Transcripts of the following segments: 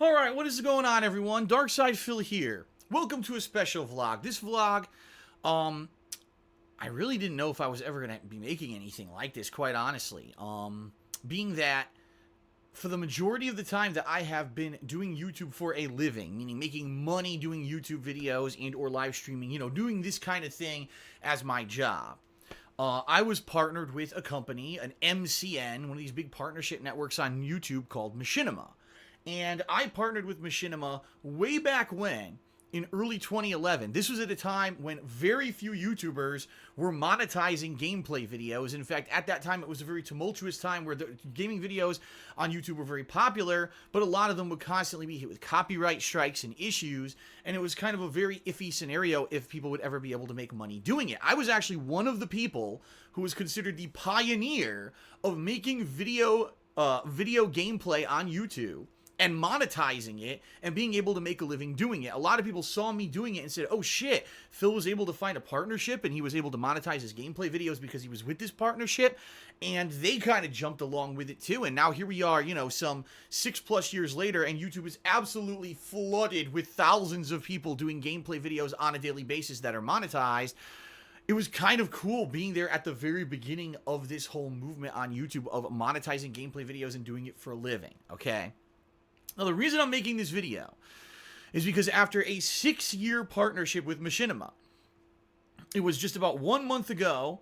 Alright, what is going on, everyone? Darkside Phil here. Welcome to a special vlog. This vlog, I really didn't know if I was ever going to be making anything like this, quite honestly. Being that, for the majority of the time that I have been doing YouTube for a living, meaning making money doing YouTube videos and or live streaming, doing this kind of thing as my job. I was partnered with a company, an MCN, one of these big partnership networks on YouTube called Machinima. And I partnered with Machinima way back when, in early 2011. This was at a time when very few YouTubers were monetizing gameplay videos. In fact, at that time, it was a very tumultuous time where the gaming videos on YouTube were very popular, but a lot of them would constantly be hit with copyright strikes and issues, and it was kind of a very iffy scenario if people would ever be able to make money doing it. I was actually one of the people who was considered the pioneer of making video gameplay on YouTube and monetizing it and being able to make a living doing it. A lot of people saw me doing it and said, oh shit, Phil was able to find a partnership and he was able to monetize his gameplay videos because he was with this partnership, and they kind of jumped along with it too. And now here we are, some 6+ years later, and YouTube is absolutely flooded with thousands of people doing gameplay videos on a daily basis that are monetized. It was kind of cool being there at the very beginning of this whole movement on YouTube of monetizing gameplay videos and doing it for a living, okay? Now, the reason I'm making this video is because after a 6-year partnership with Machinima, it was just about 1 month ago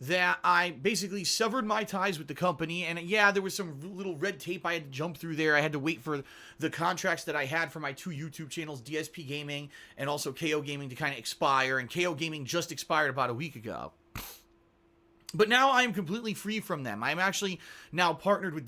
that I basically severed my ties with the company. And yeah, there was some little red tape I had to jump through there. I had to wait for the contracts that I had for my 2 YouTube channels, DSP Gaming and also KO Gaming, to kind of expire. And KO Gaming just expired about a week ago. But now I am completely free from them. I'm actually now partnered with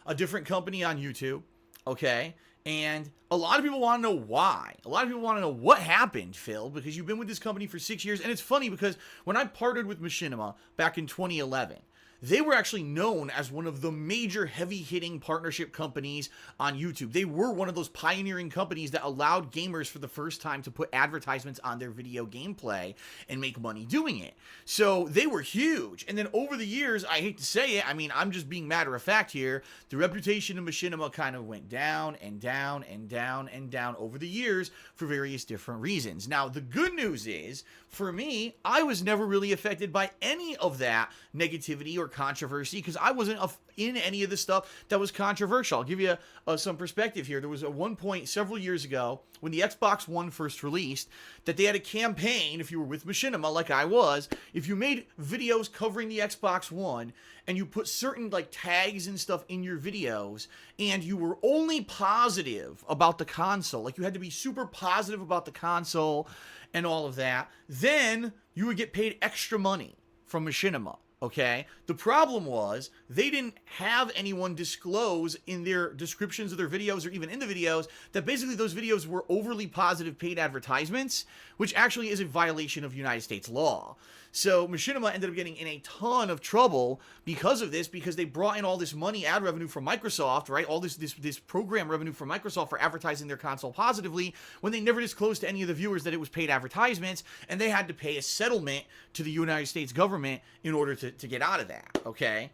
a different company on YouTube. Okay, and a lot of people want to know why. A lot of people want to know what happened, Phil, because you've been with this company for 6 years. And it's funny because when I partnered with Machinima back in 2011, they were actually known as one of the major heavy-hitting partnership companies on YouTube. They were one of those pioneering companies that allowed gamers for the first time to put advertisements on their video gameplay and make money doing it. So they were huge. And then over the years, I hate to say it, I'm just being matter of fact here, the reputation of Machinima kind of went down and down and down and down over the years for various different reasons. Now, the good news is, for me, I was never really affected by any of that negativity or controversy because I wasn't in any of the stuff that was controversial. I'll give you some perspective here. There was at one point several years ago when the Xbox One first released that they had a campaign, if you were with Machinima like I was, if you made videos covering the Xbox One and you put certain tags and stuff in your videos and you were only positive about the console, like you had to be super positive about the console and all of that, then you would get paid extra money from Machinima. Okay, the problem was they didn't have anyone disclose in their descriptions of their videos or even in the videos that basically those videos were overly positive paid advertisements, which actually is a violation of United States law. So Machinima ended up getting in a ton of trouble because of this, because they brought in all this money, ad revenue from Microsoft, right? All this program revenue from Microsoft for advertising their console positively, when they never disclosed to any of the viewers that it was paid advertisements, and they had to pay a settlement to the United States government in order to get out of that, okay?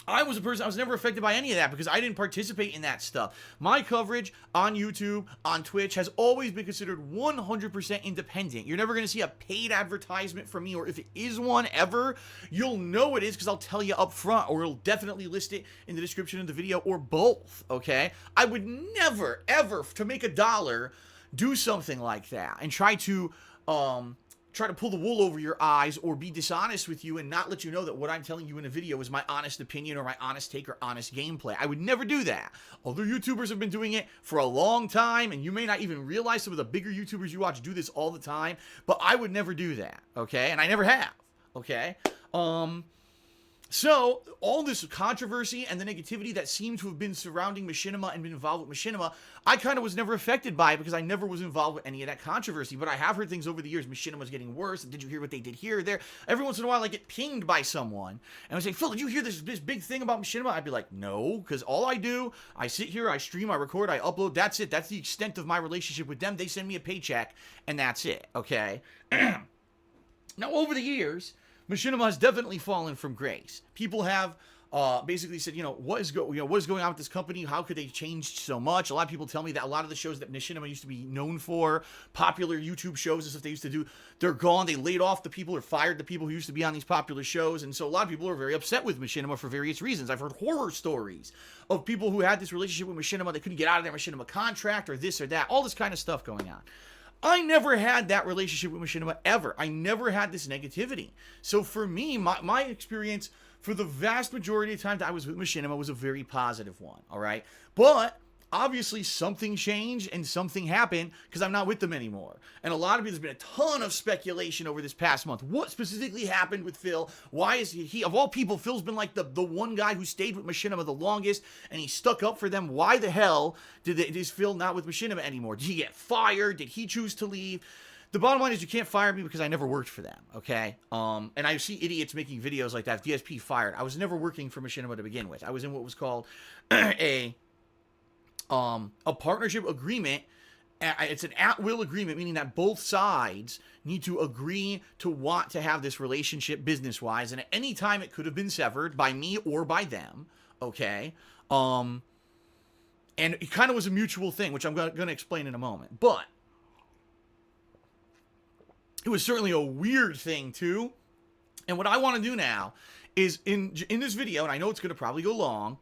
I was never affected by any of that because I didn't participate in that stuff. My coverage on YouTube, on Twitch, has always been considered 100% independent. You're never going to see a paid advertisement from me, or if it is one ever, you'll know it is because I'll tell you up front, or it'll definitely list it in the description of the video, or both, okay? I would never, ever, to make $1, do something like that and try to pull the wool over your eyes or be dishonest with you and not let you know that what I'm telling you in a video is my honest opinion or my honest take or honest gameplay. I would never do that. Other YouTubers have been doing it for a long time, and you may not even realize some of the bigger YouTubers you watch do this all the time, but I would never do that, okay? And I never have, okay? So, all this controversy and the negativity that seemed to have been surrounding Machinima and been involved with Machinima, I kind of was never affected by it because I never was involved with any of that controversy. But I have heard things over the years, Machinima's getting worse, did you hear what they did here or there? Every once in a while I get pinged by someone, and I say, Phil, did you hear this big thing about Machinima? I'd be like, no, because all I do, I sit here, I stream, I record, I upload, that's it. That's the extent of my relationship with them. They send me a paycheck, and that's it, okay? Now, over the years, Machinima has definitely fallen from grace. People have basically said, what is going on with this company? How could they change so much? A lot of people tell me that a lot of the shows that Machinima used to be known for, popular YouTube shows and stuff they used to do, they're gone. They laid off the people or fired the people who used to be on these popular shows. And so a lot of people are very upset with Machinima for various reasons. I've heard horror stories of people who had this relationship with Machinima. They couldn't get out of their Machinima contract or this or that, all this kind of stuff going on. I never had that relationship with Machinima ever. I never had this negativity. So for me, my experience for the vast majority of time that I was with Machinima was a very positive one, all right? But obviously something changed and something happened because I'm not with them anymore. And a lot of it, there's been a ton of speculation over this past month. What specifically happened with Phil? Why is he of all people, Phil's been like the one guy who stayed with Machinima the longest, and he stuck up for them. Why the hell is Phil not with Machinima anymore? Did he get fired? Did he choose to leave? The bottom line is you can't fire me because I never worked for them, okay? And I see idiots making videos like that. DSP fired. I was never working for Machinima to begin with. I was in what was called a partnership agreement. It's an at-will agreement, meaning that both sides need to agree to want to have this relationship business-wise, and at any time it could have been severed by me or by them, okay? And it kind of was a mutual thing, which I'm going to explain in a moment. But it was certainly a weird thing, too. And what I want to do now is, in this video, and I know it's going to probably go long,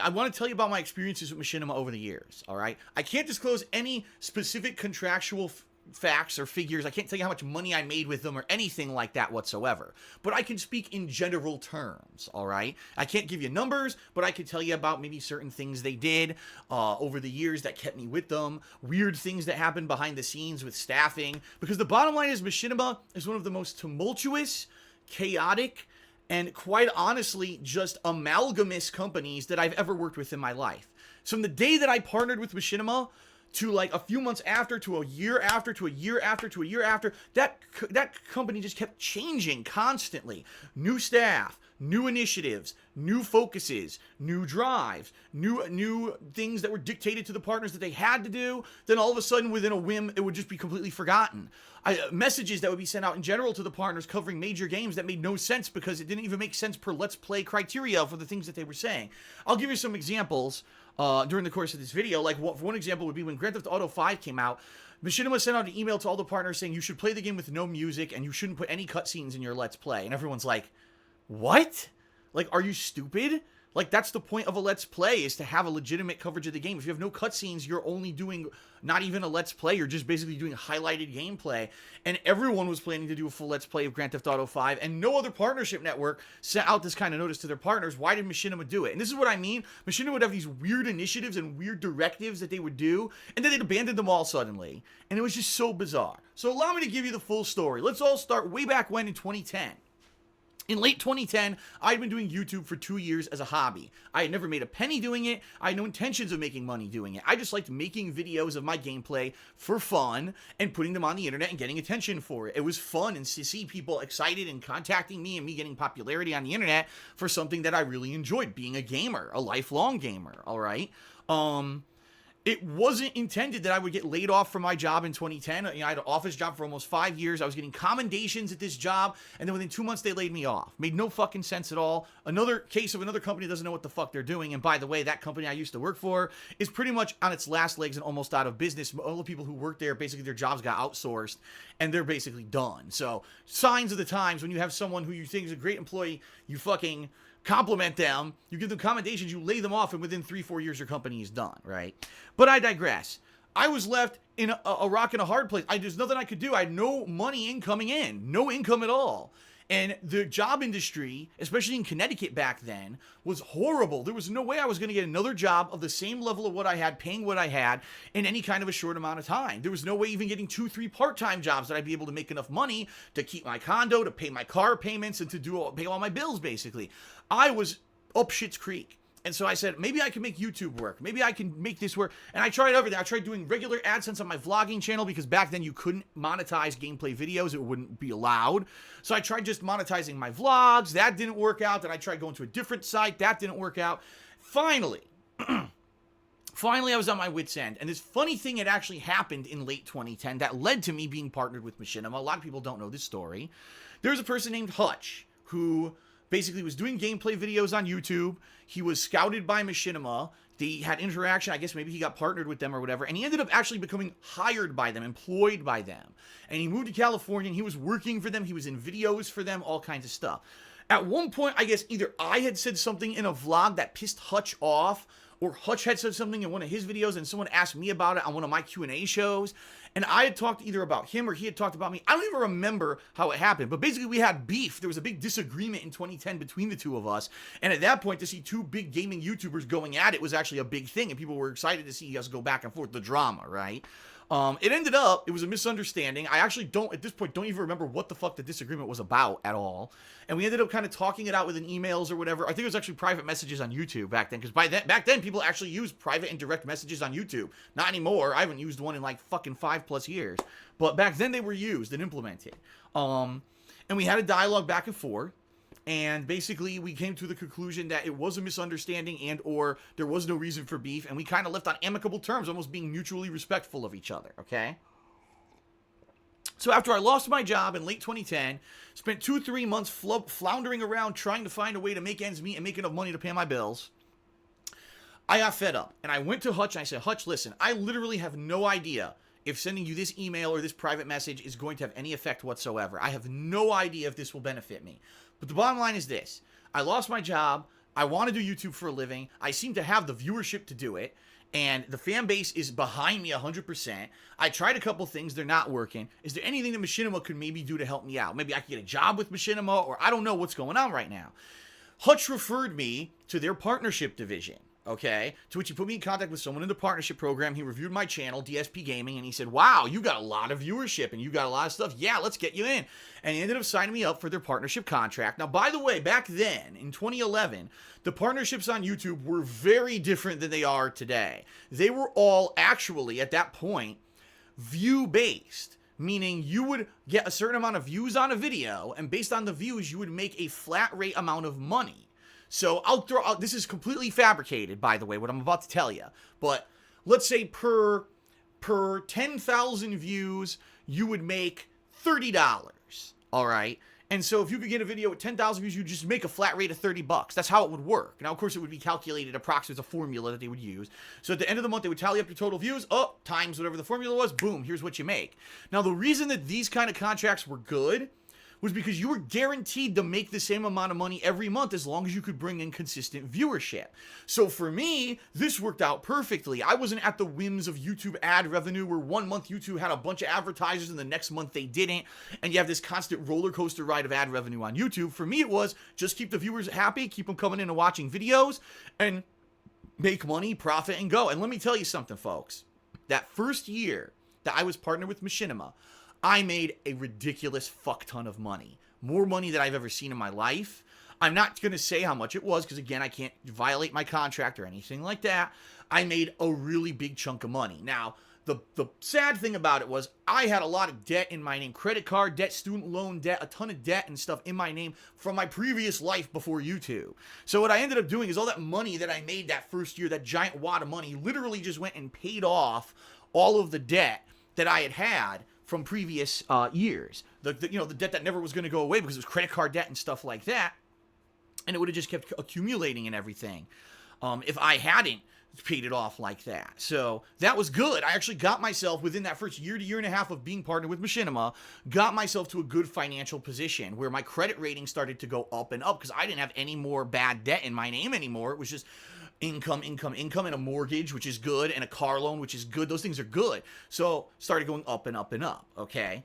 I want to tell you about my experiences with Machinima over the years, all right? I can't disclose any specific contractual facts or figures. I can't tell you how much money I made with them or anything like that whatsoever. But I can speak in general terms, all right? I can't give you numbers, but I can tell you about maybe certain things they did over the years that kept me with them, weird things that happened behind the scenes with staffing. Because the bottom line is Machinima is one of the most tumultuous, chaotic, and quite honestly, just amalgamous companies that I've ever worked with in my life. So from the day that I partnered with Machinima to like a few months after, to a year after, to a year after, to a year after, that company just kept changing constantly. New staff, new initiatives, new focuses, new drives, new things that were dictated to the partners that they had to do. Then all of a sudden, within a whim, it would just be completely forgotten. Messages that would be sent out in general to the partners covering major games that made no sense because it didn't even make sense per Let's Play criteria for the things that they were saying. I'll give you some examples during the course of this video. Like one example would be when Grand Theft Auto 5 came out. Machinima sent out an email to all the partners saying you should play the game with no music and you shouldn't put any cutscenes in your Let's Play. And everyone's like, what? Like, are you stupid? Like, that's the point of a Let's Play, is to have a legitimate coverage of the game. If you have no cutscenes, you're only doing not even a Let's Play. You're just basically doing highlighted gameplay. And everyone was planning to do a full Let's Play of Grand Theft Auto 5, and no other partnership network sent out this kind of notice to their partners. Why did Machinima do it? And this is what I mean. Machinima would have these weird initiatives and weird directives that they would do, and then they'd abandon them all suddenly. And it was just so bizarre. So allow me to give you the full story. Let's all start way back when in 2010. In late 2010, I'd been doing YouTube for 2 years as a hobby. I had never made a penny doing it. I had no intentions of making money doing it. I just liked making videos of my gameplay for fun and putting them on the internet and getting attention for it. It was fun and to see people excited and contacting me and me getting popularity on the internet for something that I really enjoyed, being a gamer, a lifelong gamer, all right? It wasn't intended that I would get laid off from my job in 2010. I had an office job for almost 5 years. I was getting commendations at this job, and then within 2 months, they laid me off. Made no fucking sense at all. Another case of another company doesn't know what the fuck they're doing, and by the way, that company I used to work for is pretty much on its last legs and almost out of business. All the people who work there, basically their jobs got outsourced, and they're basically done. So, signs of the times when you have someone who you think is a great employee, you fucking compliment them, you give them commendations, you lay them off, and within 3-4 years your company is done, right? But I digress. I was left in a rock and a hard place. There's nothing I could do. I had no money coming in, no income at all. And the job industry, especially in Connecticut back then, was horrible. There was no way I was going to get another job of the same level of what I had, paying what I had, in any kind of a short amount of time. There was no way even getting 2-3 part-time jobs that I'd be able to make enough money to keep my condo, to pay my car payments, and to pay all my bills, basically. I was up shit's creek. And so I said, maybe I can make YouTube work. Maybe I can make this work. And I tried everything. I tried doing regular AdSense on my vlogging channel because back then you couldn't monetize gameplay videos. It wouldn't be allowed. So I tried just monetizing my vlogs. That didn't work out. Then I tried going to a different site. That didn't work out. Finally, I was on my wit's end. And this funny thing had actually happened in late 2010 that led to me being partnered with Machinima. A lot of people don't know this story. There's a person named Hutch who basically was doing gameplay videos on YouTube. He was scouted by Machinima. They had interaction. I guess maybe he got partnered with them or whatever. And he ended up actually becoming hired by them, employed by them. And he moved to California and he was working for them. He was in videos for them, all kinds of stuff. At one point, I guess either I had said something in a vlog that pissed Hutch off, or Hutch had said something in one of his videos and someone asked me about it on one of my Q&A shows. And I had talked either about him or he had talked about me. I don't even remember how it happened, but basically we had beef. There was a big disagreement in 2010 between the two of us. And at that point, to see two big gaming YouTubers going at it was actually a big thing. And people were excited to see us go back and forth, the drama, right? It ended up, it was a misunderstanding. I actually at this point, don't even remember what the fuck the disagreement was about at all. And we ended up kind of talking it out within emails or whatever. I think it was actually private messages on YouTube back then, because back then, people actually used private and direct messages on YouTube. Not anymore. I haven't used one in like fucking 5+ years. But back then, they were used and implemented. And we had a dialogue back and forth. And basically, we came to the conclusion that it was a misunderstanding and or there was no reason for beef. And we kind of left on amicable terms, almost being mutually respectful of each other, okay? So after I lost my job in late 2010, spent 2-3 months floundering around trying to find a way to make ends meet and make enough money to pay my bills, I got fed up. And I went to Hutch and I said, Hutch, listen, I literally have no idea if sending you this email or this private message is going to have any effect whatsoever. I have no idea if this will benefit me. But the bottom line is this. I lost my job. I want to do YouTube for a living. I seem to have the viewership to do it. And the fan base is behind me 100%. I tried a couple things. They're not working. Is there anything that Machinima could maybe do to help me out? Maybe I could get a job with Machinima, or I don't know what's going on right now. Hutch referred me to their partnership division. Okay, to which he put me in contact with someone in the partnership program. He reviewed my channel, DSP Gaming, and he said, wow, you got a lot of viewership and you got a lot of stuff. Yeah, let's get you in. And he ended up signing me up for their partnership contract. Now, by the way, back then, in 2011, the partnerships on YouTube were very different than they are today. They were all actually, at that point, view-based. Meaning you would get a certain amount of views on a video, and based on the views, you would make a flat rate amount of money. So I'll throw out, this is completely fabricated, by the way, what I'm about to tell you. But let's say per 10,000 views, you would make $30, all right? And so if you could get a video with 10,000 views, you just make a flat rate of $30. That's how it would work. Now, of course, it would be calculated approximately as a formula that they would use. So at the end of the month, they would tally up your total views, times whatever the formula was, boom, here's what you make. Now, the reason that these kind of contracts were good was because you were guaranteed to make the same amount of money every month as long as you could bring in consistent viewership. So for me, this worked out perfectly. I wasn't at the whims of YouTube ad revenue where one month YouTube had a bunch of advertisers and the next month they didn't, and you have this constant roller coaster ride of ad revenue on YouTube. For me, it was just keep the viewers happy, keep them coming in and watching videos, and make money, profit, and go. And let me tell you something, folks. That first year that I was partnered with Machinima, I made a ridiculous fuck ton of money. More money than I've ever seen in my life. I'm not going to say how much it was because, again, I can't violate my contract or anything like that. I made a really big chunk of money. Now, the sad thing about it was I had a lot of debt in my name. Credit card debt, student loan debt, a ton of debt and stuff in my name from my previous life before YouTube. So what I ended up doing is all that money that I made that first year, that giant wad of money, literally just went and paid off all of the debt that I had from previous years. The debt that never was going to go away because it was credit card debt and stuff like that. And it would have just kept accumulating and everything if I hadn't paid it off like that. So that was good. I actually got myself, within that first year to year and a half of being partnered with Machinima, got myself to a good financial position where my credit rating started to go up and up because I didn't have any more bad debt in my name anymore. It was just income, and a mortgage, which is good, and a car loan, which is good. Those things are good. So started going up and up and up, okay?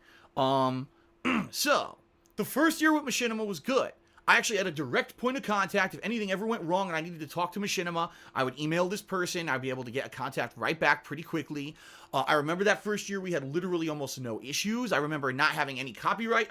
So the first year with Machinima was good. I actually had a direct point of contact. If anything ever went wrong and I needed to talk to Machinima, I would email this person. I'd be able to get a contact right back pretty quickly. I remember that first year we had literally almost no issues. I remember not having any copyright.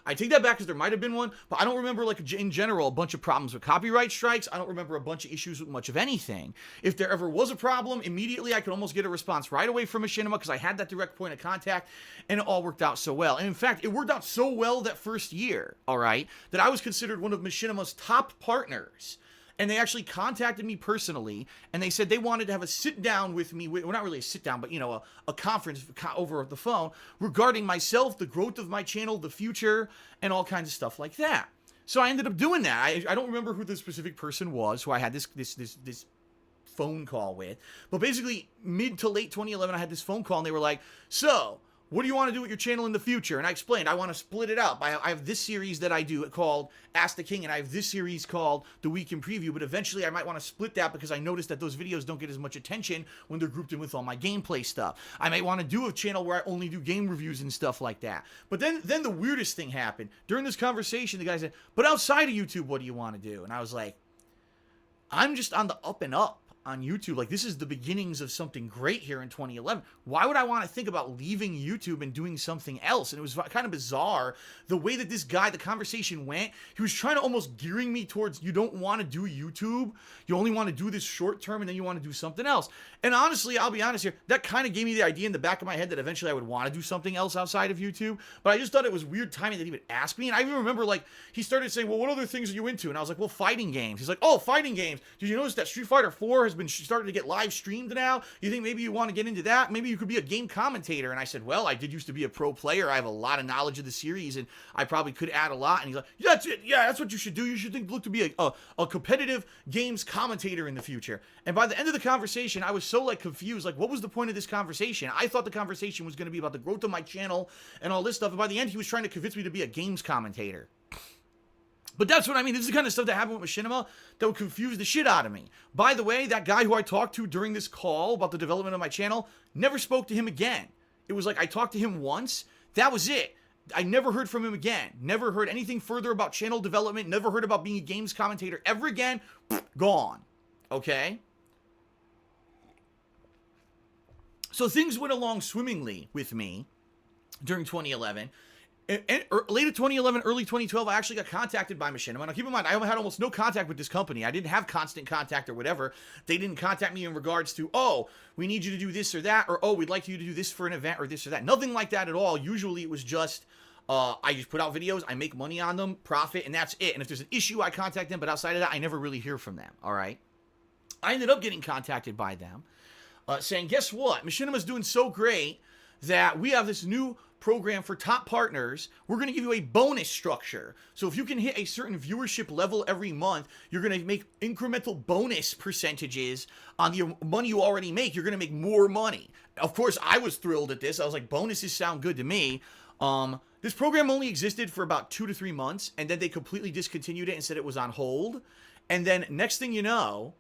I take that back because there might have been one, but I don't remember, like, in general, a bunch of problems with copyright strikes. I don't remember a bunch of issues with much of anything. If there ever was a problem, immediately I could almost get a response right away from Machinima because I had that direct point of contact, and it all worked out so well. And in fact, it worked out so well that first year, all right, that I was considered one of Machinima's top partners. And they actually contacted me personally, and they said they wanted to have a sit-down with me, well, not really a sit-down, but, a conference over the phone regarding myself, the growth of my channel, the future, and all kinds of stuff like that. So I ended up doing that. I don't remember who the specific person was who I had this phone call with. But basically, mid to late 2011, I had this phone call, and they were like, so, what do you want to do with your channel in the future? And I explained, I want to split it up. I have this series that I do called Ask the King, and I have this series called The Week in Preview, but eventually I might want to split that because I noticed that those videos don't get as much attention when they're grouped in with all my gameplay stuff. I might want to do a channel where I only do game reviews and stuff like that. But then the weirdest thing happened. During this conversation, the guy said, but outside of YouTube, what do you want to do? And I was like, I'm just on the up and up on YouTube. Like, this is the beginnings of something great here in 2011. Why would I want to think about leaving YouTube and doing something else? And it was kind of bizarre the way that this guy, the conversation went. He was trying to almost gearing me towards, you don't want to do YouTube. You only want to do this short term, and then you want to do something else. And honestly, I'll be honest here, that kind of gave me the idea in the back of my head that eventually I would want to do something else outside of YouTube. But I just thought it was weird timing that he would ask me. And I even remember, like, he started saying, well, what other things are you into? And I was like, well, fighting games. He's like, oh, fighting games. Did you notice that Street Fighter 4 has been starting to get live streamed now? You think maybe you want to get into that? Maybe you could be a game commentator. And I said, well, I did used to be a pro player. I have a lot of knowledge of the series, and I probably could add a lot. And he's like, yeah, that's it. Yeah, that's what you should do. You should look to be a competitive games commentator in the future. And by the end of the conversation, I was so, like, confused. Like, what was the point of this conversation? I thought the conversation was going to be about the growth of my channel and all this stuff. And by the end, he was trying to convince me to be a games commentator. But that's what I mean. This is the kind of stuff that happened with Machinima that would confuse the shit out of me. By the way, that guy who I talked to during this call about the development of my channel, never spoke to him again. It was like I talked to him once. That was it. I never heard from him again. Never heard anything further about channel development. Never heard about being a games commentator ever again. Gone. Okay? So things went along swimmingly with me during 2011. Late of 2011, early 2012, I actually got contacted by Machinima. Now, keep in mind, I had almost no contact with this company. I didn't have constant contact or whatever. They didn't contact me in regards to, oh, we need you to do this or that, or, oh, we'd like you to do this for an event or this or that. Nothing like that at all. Usually it was just, I just put out videos, I make money on them, profit, and that's it. And if there's an issue, I contact them, but outside of that, I never really hear from them, all right? I ended up getting contacted by them, saying, guess what? Machinima's doing so great that we have this new program for top partners. We're going to give you a bonus structure. So if you can hit a certain viewership level every month, you're going to make incremental bonus percentages on the money you already make. You're going to make more money. Of course, I was thrilled at this. I was like, bonuses sound good to me. This program only existed for about 2 to 3 months, and then they completely discontinued it and said it was on hold. And then next thing you know,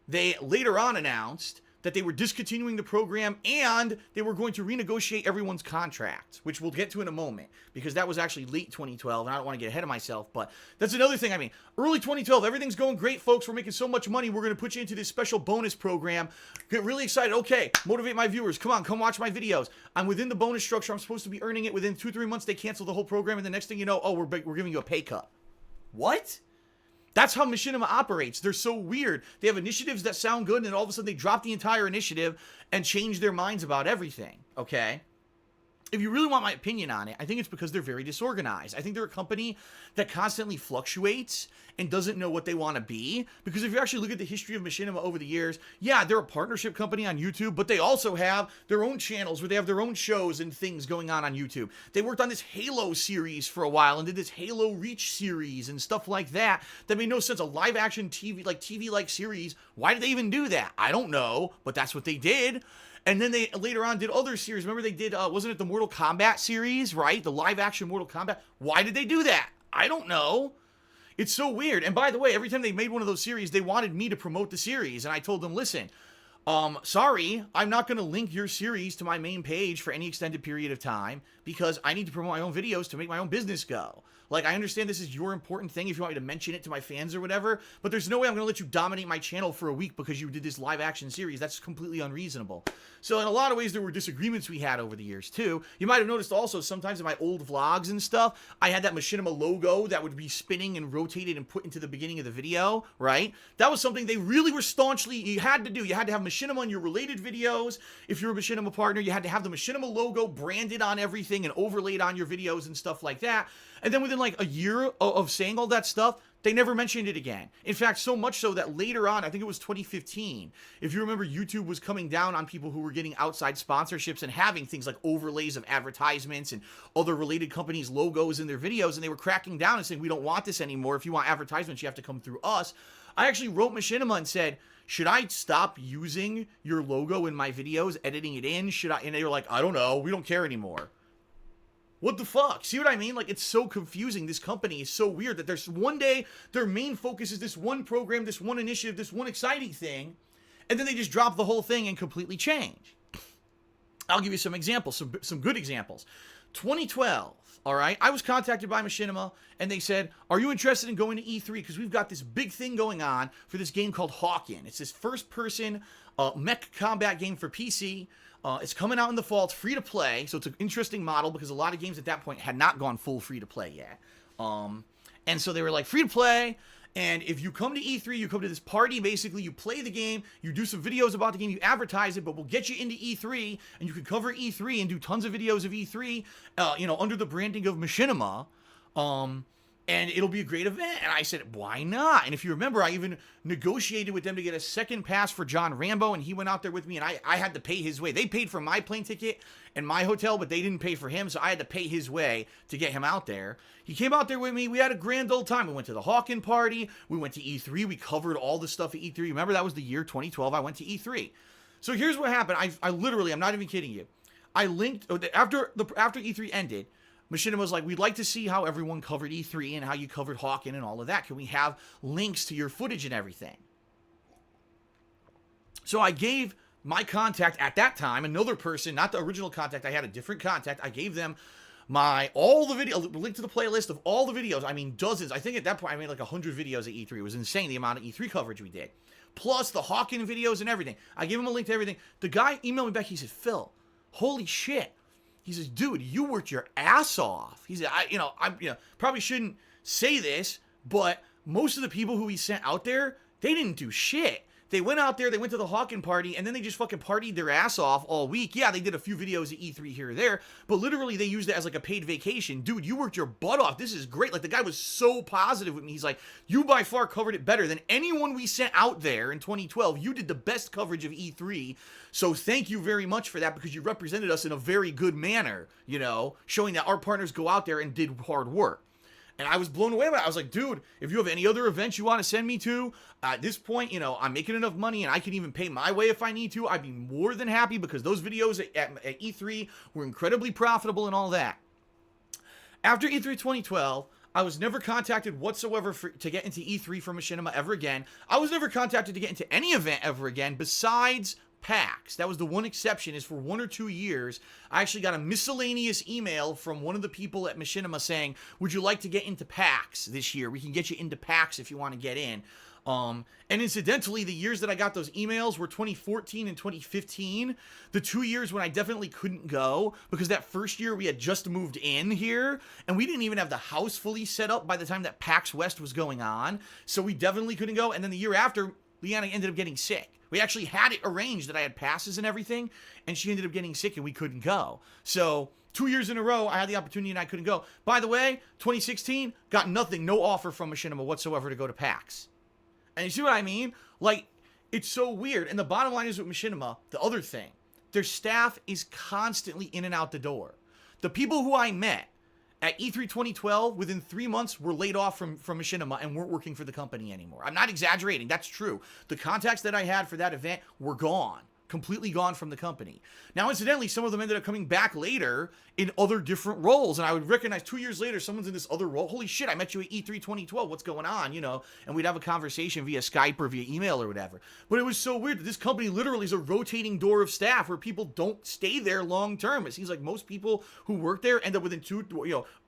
they later on announced that they were discontinuing the program and they were going to renegotiate everyone's contracts, which we'll get to in a moment, because that was actually late 2012, and I don't want to get ahead of myself, but that's another thing. I mean, early 2012, everything's going great, folks. We're making so much money. We're going to put you into this special bonus program. Get really excited. Okay, motivate my viewers. Come on, come watch my videos. I'm within the bonus structure. I'm supposed to be earning it within 2-3 months. They cancel the whole program, and the next thing you know, oh, we're giving you a pay cut. What? That's how Machinima operates. They're so weird. They have initiatives that sound good, and then all of a sudden they drop the entire initiative and change their minds about everything, okay? If you really want my opinion on it, I think it's because they're very disorganized. I think they're a company that constantly fluctuates and doesn't know what they want to be. Because if you actually look at the history of Machinima over the years, yeah, they're a partnership company on YouTube, but they also have their own channels where they have their own shows and things going on YouTube. They worked on this Halo series for a while and did this Halo Reach series and stuff like that. That made no sense. A live action TV-like series. Why did they even do that? I don't know, but that's what they did. And then they later on did other series. Remember they did, wasn't it the Mortal Kombat series, right? The live action Mortal Kombat. Why did they do that? I don't know. It's so weird. And by the way, every time they made one of those series, they wanted me to promote the series. And I told them, listen, sorry, I'm not going to link your series to my main page for any extended period of time because I need to promote my own videos to make my own business go. Like, I understand this is your important thing if you want me to mention it to my fans or whatever, but there's no way I'm going to let you dominate my channel for a week because you did this live action series. That's completely unreasonable. So in a lot of ways, there were disagreements we had over the years too. You might have noticed also sometimes in my old vlogs and stuff, I had that Machinima logo that would be spinning and rotated and put into the beginning of the video, right? That was something they really were staunchly, you had to do. You had to have Machinima on your related videos. If you're a Machinima partner, you had to have the Machinima logo branded on everything and overlaid on your videos and stuff like that. And then within like a year of saying all that stuff, They never mentioned it again. In fact, so much so that later on, I think it was 2015, if you remember, YouTube was coming down on people who were getting outside sponsorships and having things like overlays of advertisements and other related companies' logos in their videos, and they were cracking down and saying, we don't want this anymore. If you want advertisements, you have to come through us. I actually wrote Machinima and said, should I stop using your logo in my videos, editing it in? Should I? And they were like, I don't know. We don't care anymore. What the fuck? See what I mean? Like, it's so confusing. This company is so weird that there's one day their main focus is this one program, this one initiative, this one exciting thing, and then they just drop the whole thing and completely change. I'll give you some examples, some good examples. 2012, all right? I was contacted by Machinima, and they said, are you interested in going to E3? Because we've got this big thing going on for this game called Hawken. It's this first-person mech combat game for PC. It's coming out in the fall. It's free to play, so it's an interesting model because a lot of games at that point had not gone full free to play yet. And so they were like, free to play, and if you come to E3, you come to this party, basically, you play the game, you do some videos about the game, you advertise it, but we'll get you into E3, and you can cover E3 and do tons of videos of E3, under the branding of Machinima. And it'll be a great event. And I said, why not? And if you remember, I even negotiated with them to get a second pass for John Rambo, and he went out there with me, and I had to pay his way. They paid for my plane ticket and my hotel, but they didn't pay for him, so I had to pay his way to get him out there. He came out there with me. We had a grand old time. We went to the Hawken party. We went to E3. We covered all the stuff at E3. Remember, that was the year 2012 I went to E3. So here's what happened. I literally, I'm not even kidding you. I linked, after E3 ended, Machinima was like, we'd like to see how everyone covered E3 and how you covered Hawken and all of that. Can we have links to your footage and everything? So I gave my contact at that time, another person, not the original contact, I had a different contact. I gave them all the video, link to the playlist of all the videos. I mean, dozens. I think at that point I made like 100 videos at E3. It was insane the amount of E3 coverage we did. Plus the Hawken videos and everything. I gave him a link to everything. The guy emailed me back. He said, Phil, holy shit. He says, dude, you worked your ass off. He said, I probably shouldn't say this, but most of the people who he sent out there, they didn't do shit. They went out there, they went to the Hawken party, and then they just fucking partied their ass off all week. Yeah, they did a few videos at E3 here or there, but literally they used it as like a paid vacation. Dude, you worked your butt off. This is great. Like, the guy was so positive with me. He's like, you by far covered it better than anyone we sent out there in 2012. You did the best coverage of E3, so thank you very much for that because you represented us in a very good manner, showing that our partners go out there and did hard work. And I was blown away by it. I was like, dude, if you have any other events you want to send me to, at this point, I'm making enough money and I can even pay my way if I need to. I'd be more than happy because those videos at E3 were incredibly profitable and all that. After E3 2012, I was never contacted whatsoever to get into E3 from Machinima ever again. I was never contacted to get into any event ever again besides PAX. That was the one exception, is for 1 or 2 years, I actually got a miscellaneous email from one of the people at Machinima saying, would you like to get into PAX this year? We can get you into PAX if you want to get in. And incidentally, the years that I got those emails were 2014 and 2015, the 2 years when I definitely couldn't go, because that first year we had just moved in here, and we didn't even have the house fully set up by the time that PAX West was going on, so we definitely couldn't go. And then the year after, Leanna ended up getting sick. We actually had it arranged that I had passes and everything, and she ended up getting sick and we couldn't go. So 2 years in a row, I had the opportunity and I couldn't go. By the way, 2016, got nothing, no offer from Machinima whatsoever to go to PAX. And you see what I mean? Like, it's so weird. And the bottom line is with Machinima, the other thing, their staff is constantly in and out the door. The people who I met at E3 2012, within 3 months, were laid off from Machinima and weren't working for the company anymore. I'm not exaggerating. That's true. The contacts that I had for that event were gone. Completely gone from the company. Now, incidentally, some of them ended up coming back later in other different roles, and I would recognize 2 years later, someone's in this other role. Holy shit, I met you at E3 2012. What's going on? And we'd have a conversation via Skype or via email or whatever. But it was so weird that this company literally is a rotating door of staff where people don't stay there long term. It seems like most people who work there end up within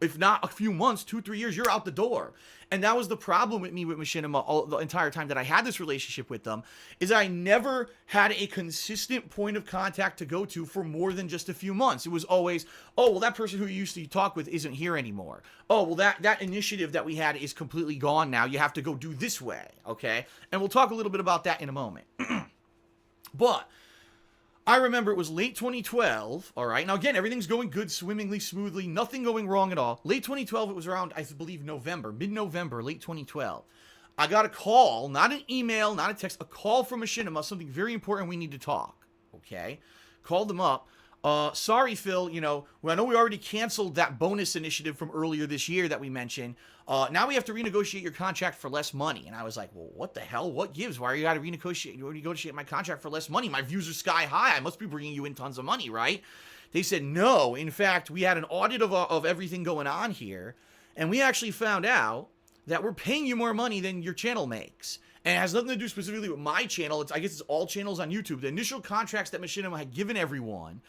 if not a few months, 2-3 years, you're out the door. And that was the problem with me with Machinima the entire time that I had this relationship with them, is that I never had a consistent point of contact to go to for more than just a few months. It was always, oh, well, that person who you used to talk with isn't here anymore. Oh, well, that initiative that we had is completely gone now. You have to go do this way, okay? And we'll talk a little bit about that in a moment. But I remember it was late 2012, all right? Now, again, everything's going good, swimmingly, smoothly, nothing going wrong at all. Late 2012, it was around, I believe, November, mid-November, late 2012. I got a call, not an email, not a text, a call from Machinima, something very important, we need to talk, okay? Called them up. Sorry, Phil, you know, I know we already canceled that bonus initiative from earlier this year that we mentioned. Now we have to renegotiate your contract for less money. And I was like, well, what the hell? What gives? Why are you got to renegotiate my contract for less money? My views are sky high. I must be bringing you in tons of money, right? They said, no. In fact, we had an audit of everything going on here. And we actually found out that we're paying you more money than your channel makes. And it has nothing to do specifically with my channel. I guess it's all channels on YouTube. The initial contracts that Machinima had given everyone,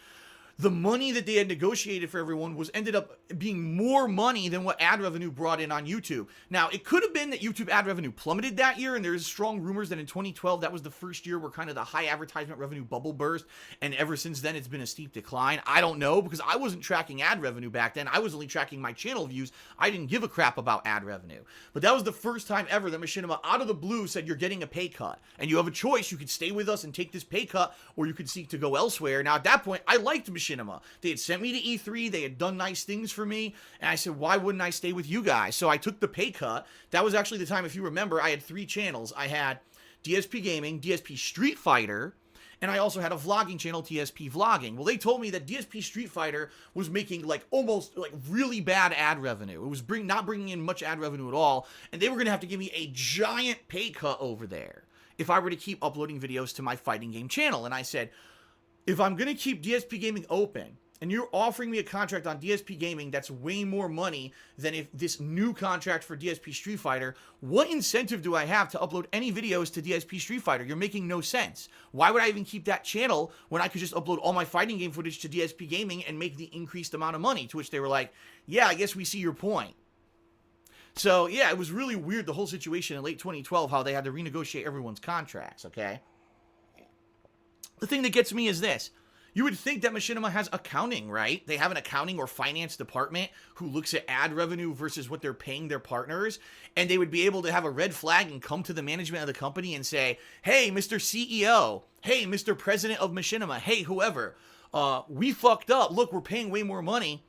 the money that they had negotiated for everyone ended up being more money than what ad revenue brought in on YouTube. Now, it could have been that YouTube ad revenue plummeted that year, and there's strong rumors that in 2012, that was the first year where kind of the high advertisement revenue bubble burst, and ever since then, it's been a steep decline. I don't know, because I wasn't tracking ad revenue back then. I was only tracking my channel views. I didn't give a crap about ad revenue. But that was the first time ever that Machinima, out of the blue, said, you're getting a pay cut, and you have a choice. You could stay with us and take this pay cut, or you could seek to go elsewhere. Now, at that point, I liked Machinima. They had sent me to E3. They had done nice things for me. And I said, why wouldn't I stay with you guys? So I took the pay cut. That was actually the time, if you remember, I had 3 channels. I had DSP Gaming, DSP Street Fighter, and I also had a vlogging channel, TSP Vlogging. Well, they told me that DSP Street Fighter was making almost really bad ad revenue. It was not bringing in much ad revenue at all. And they were going to have to give me a giant pay cut over there if I were to keep uploading videos to my fighting game channel. And I said, if I'm going to keep DSP Gaming open, and you're offering me a contract on DSP Gaming that's way more money than if this new contract for DSP Street Fighter, what incentive do I have to upload any videos to DSP Street Fighter? You're making no sense. Why would I even keep that channel when I could just upload all my fighting game footage to DSP Gaming and make the increased amount of money? To which they were like, yeah, I guess we see your point. So, yeah, it was really weird, the whole situation in late 2012, how they had to renegotiate everyone's contracts, okay? The thing that gets me is this. You would think that Machinima has accounting, right? They have an accounting or finance department who looks at ad revenue versus what they're paying their partners, and they would be able to have a red flag and come to the management of the company and say, hey, Mr. CEO, hey, Mr. President of Machinima, hey, whoever, we fucked up. Look, we're paying way more money.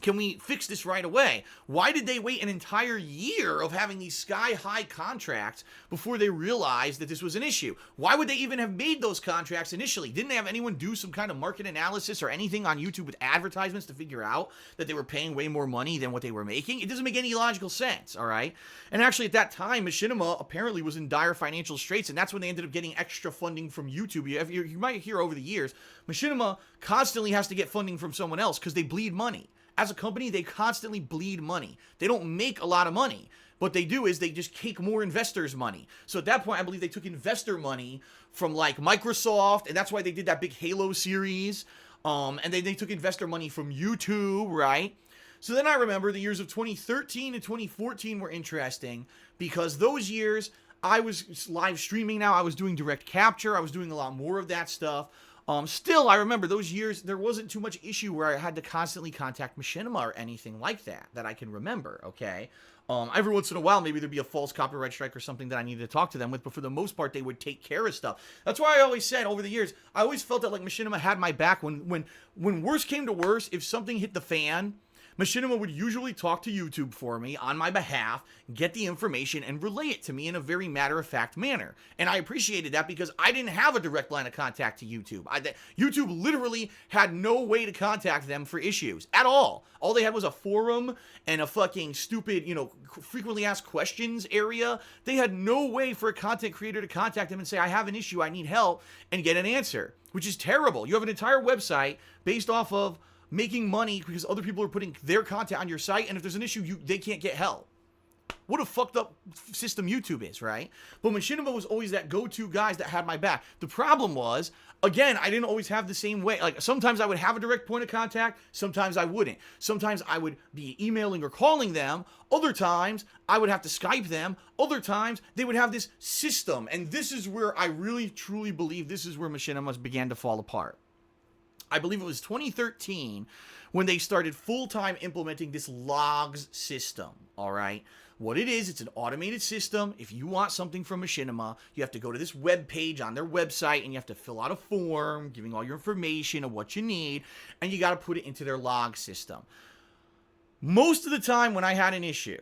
Can we fix this right away? Why did they wait an entire year of having these sky-high contracts before they realized that this was an issue? Why would they even have made those contracts initially? Didn't they have anyone do some kind of market analysis or anything on YouTube with advertisements to figure out that they were paying way more money than what they were making? It doesn't make any logical sense, all right? And actually, at that time, Machinima apparently was in dire financial straits, and that's when they ended up getting extra funding from YouTube. You might hear over the years, Machinima constantly has to get funding from someone else because they bleed money. As a company, they constantly bleed money. They don't make a lot of money. What they do is they just take more investors' money. So at that point, I believe they took investor money from Microsoft, and that's why they did that big Halo series. And then they took investor money from YouTube, right? So then I remember the years of 2013 and 2014 were interesting because those years I was live streaming now. I was doing direct capture. I was doing a lot more of that stuff. Still, I remember those years, there wasn't too much issue where I had to constantly contact Machinima or anything like that I can remember, okay? Every once in a while, maybe there'd be a false copyright strike or something that I needed to talk to them with, but for the most part, they would take care of stuff. That's why I always said, over the years, I always felt that Machinima had my back. When worse came to worse, if something hit the fan, Machinima would usually talk to YouTube for me on my behalf, get the information, and relay it to me in a very matter-of-fact manner. And I appreciated that because I didn't have a direct line of contact to YouTube. YouTube literally had no way to contact them for issues at all. All they had was a forum and a fucking stupid, frequently asked questions area. They had no way for a content creator to contact them and say, I have an issue, I need help, and get an answer, which is terrible. You have an entire website based off of making money because other people are putting their content on your site, and if there's an issue, they can't get help. What a fucked up system YouTube is, right? But Machinima was always that go-to guys that had my back. The problem was, again, I didn't always have the same way. Sometimes I would have a direct point of contact, sometimes I wouldn't. Sometimes I would be emailing or calling them. Other times, I would have to Skype them. Other times, they would have this system. And this is where I really, truly believe this is where Machinima began to fall apart. I believe it was 2013 when they started full-time implementing this logs system, all right? What it is, it's an automated system. If you want something from Machinima, you have to go to this web page on their website and you have to fill out a form giving all your information of what you need, and you got to put it into their log system. Most of the time when I had an issue,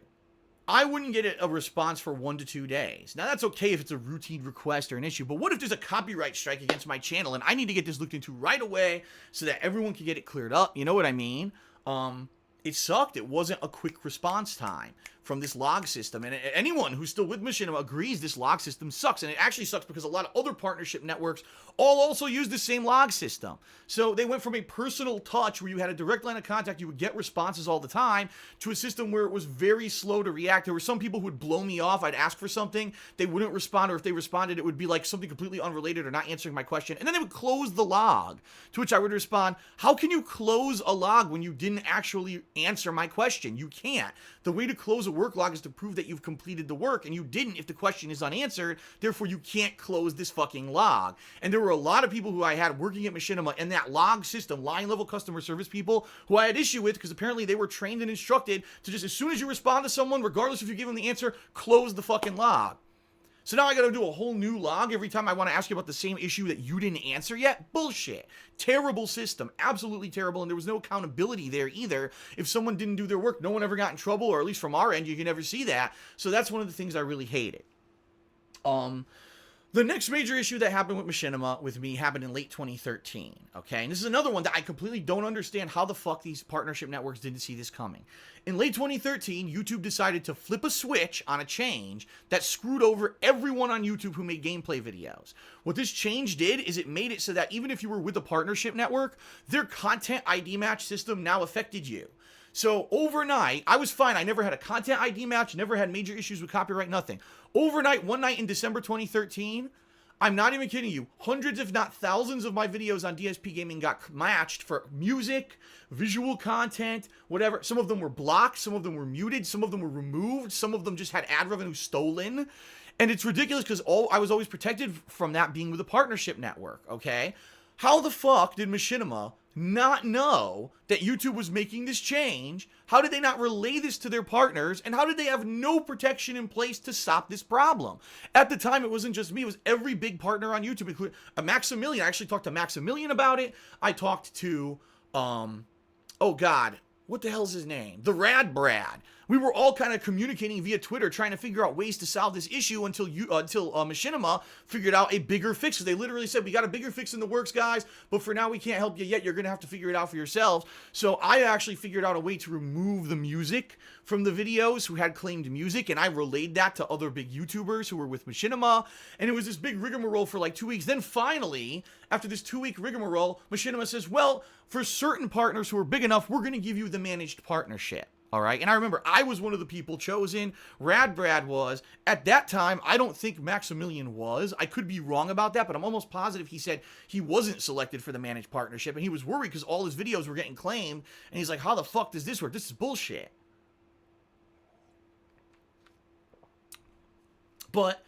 I wouldn't get a response for 1 to 2 days. Now, that's okay if it's a routine request or an issue, but what if there's a copyright strike against my channel and I need to get this looked into right away so that everyone can get it cleared up? You know what I mean? It sucked. It wasn't a quick response time from this log system. And anyone who's still with Machinima agrees this log system sucks. And it actually sucks because a lot of other partnership networks all also use the same log system. So they went from a personal touch where you had a direct line of contact, you would get responses all the time, to a system where it was very slow to react. There were some people who would blow me off. I'd ask for something, they wouldn't respond, or if they responded, it would be like something completely unrelated or not answering my question. And then they would close the log, to which I would respond, how can you close a log when you didn't actually answer my question? You can't. The way to close a work log is to prove that you've completed the work, and you didn't if the question is unanswered. Therefore, you can't close this fucking log. And there were a lot of people who I had working at Machinima and that log system, line level customer service people, who I had issue with because apparently they were trained and instructed to just, as soon as you respond to someone, regardless if you give them the answer, close the fucking log. So now I gotta do a whole new log every time I want to ask you about the same issue that you didn't answer yet? Bullshit. Terrible system. Absolutely terrible. And there was no accountability there either. If someone didn't do their work, no one ever got in trouble, or at least from our end, you can never see that. So that's one of the things I really hated. The next major issue that happened with Machinima with me happened in late 2013, okay? And this is another one that I completely don't understand how the fuck these partnership networks didn't see this coming. In late 2013, YouTube decided to flip a switch on a change that screwed over everyone on YouTube who made gameplay videos. What this change did is it made it so that even if you were with a partnership network, their content ID match system now affected you. So overnight, I was fine. I never had a content ID match, never had major issues with copyright, nothing. Overnight, one night in December 2013, I'm not even kidding you, hundreds if not thousands of my videos on DSP Gaming got matched for music, visual content, whatever. Some of them were blocked, some of them were muted, some of them were removed, some of them just had ad revenue stolen. And it's ridiculous because I was always protected from that being with a partnership network, okay? How the fuck did Machinima not know that YouTube was making this change? How did they not relay this to their partners? And how did they have no protection in place to stop this problem? At the time, it wasn't just me. It was every big partner on YouTube, including Maximilian. I actually talked to Maximilian about it. I talked to, oh God, what the hell's his name? The Rad Brad. We were all kind of communicating via Twitter, trying to figure out ways to solve this issue until Machinima figured out a bigger fix. So they literally said, we got a bigger fix in the works, guys, but for now we can't help you yet. You're going to have to figure it out for yourselves. So I actually figured out a way to remove the music from the videos who had claimed music, and I relayed that to other big YouTubers who were with Machinima, and it was this big rigmarole for like 2 weeks. Then finally, after this 2-week rigmarole, Machinima says, well, for certain partners who are big enough, we're going to give you the managed partnership. All right. And I remember I was one of the people chosen. Rad Brad was. At that time, I don't think Maximilian was. I could be wrong about that, but I'm almost positive he said he wasn't selected for the managed partnership. And he was worried because all his videos were getting claimed. And he's like, how the fuck does this work? This is bullshit. But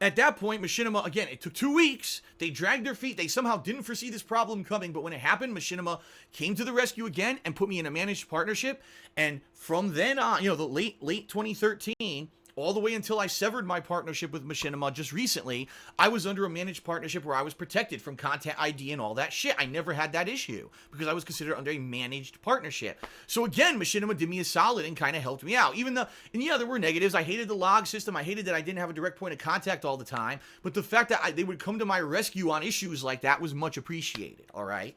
at that point, Machinima, again, it took 2 weeks. They dragged their feet. They somehow didn't foresee this problem coming. But when it happened, Machinima came to the rescue again and put me in a managed partnership. And from then on, the late 2013, all the way until I severed my partnership with Machinima just recently, I was under a managed partnership where I was protected from content ID and all that shit. I never had that issue because I was considered under a managed partnership. So again, Machinima did me a solid and kind of helped me out. And yeah, there were negatives. I hated the log system. I hated that I didn't have a direct point of contact all the time. But the fact that they would come to my rescue on issues like that was much appreciated, all right?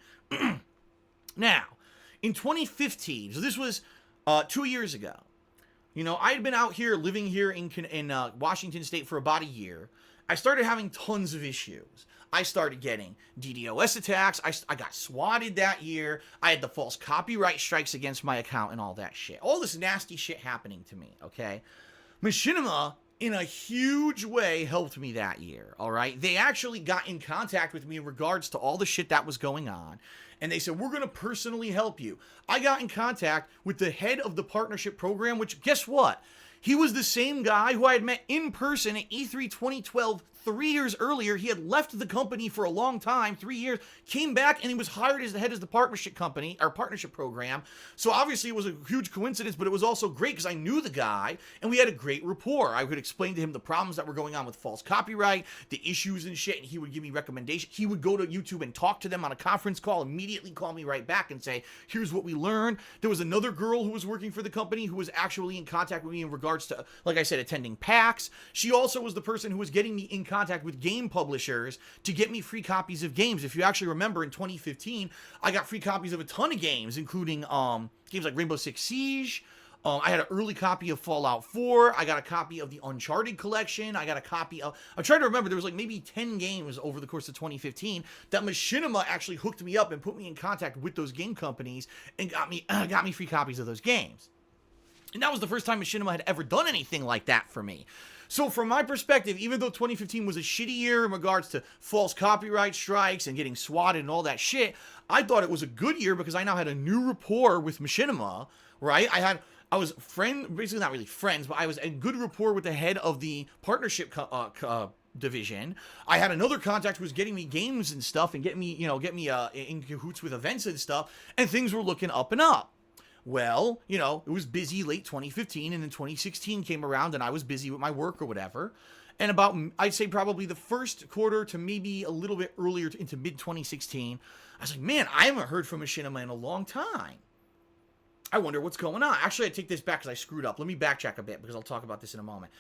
Now, in 2015, so this was 2 years ago, I had been out here, living here in Washington State for about a year. I started having tons of issues. I started getting DDoS attacks. I got swatted that year. I had the false copyright strikes against my account and all that shit. All this nasty shit happening to me, okay? Machinima, in a huge way, helped me that year, all right? They actually got in contact with me in regards to all the shit that was going on. And they said, we're going to personally help you. I got in contact with the head of the partnership program, which, guess what? He was the same guy who I had met in person at E3 2012 3 years earlier, he had left the company for a long time, 3 years, came back, and he was hired as the head of the partnership company, our partnership program. So obviously it was a huge coincidence, but it was also great because I knew the guy, and we had a great rapport. I could explain to him the problems that were going on with false copyright, the issues and shit, and he would give me recommendations. He would go to YouTube and talk to them on a conference call, immediately call me right back and say, here's what we learned. There was another girl who was working for the company who was actually in contact with me in regards to, like I said, attending PAX. She also was the person who was getting me in contact with game publishers to get me free copies of games. If you actually remember, in 2015, I got free copies of a ton of games, including games like Rainbow Six Siege. I had an early copy of Fallout 4. I got a copy of the Uncharted collection. I got a copy of... I'm trying to remember. There was like maybe 10 games over the course of 2015 that Machinima actually hooked me up and put me in contact with those game companies and got me free copies of those games. And that was the first time Machinima had ever done anything like that for me. So from my perspective, even though 2015 was a shitty year in regards to false copyright strikes and getting swatted and all that shit, I thought it was a good year because I now had a new rapport with Machinima, right? I was basically not really friends, but I was in good rapport with the head of the partnership division. I had another contact who was getting me games and stuff and get me in cahoots with events and stuff, and things were looking up and up. Well, it was busy late 2015, and then 2016 came around, and I was busy with my work or whatever. And about, I'd say probably the first quarter to maybe a little bit earlier into mid-2016, I was like, man, I haven't heard from Machinima in a long time. I wonder what's going on. Actually, I take this back because I screwed up. Let me backtrack a bit because I'll talk about this in a moment.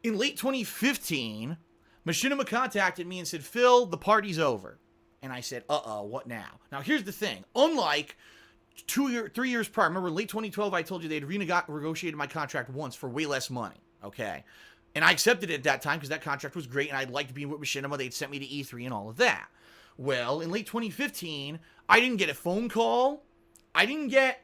In late 2015, Machinima contacted me and said, Phil, the party's over. And I said, what now? Now, here's the thing. Unlike 3 years prior, remember late 2012, I told you they'd renegotiated my contract once for way less money, okay? And I accepted it at that time because that contract was great and I liked being with Machinima. They'd sent me to E3 and all of that. Well, in late 2015, I didn't get a phone call. I didn't get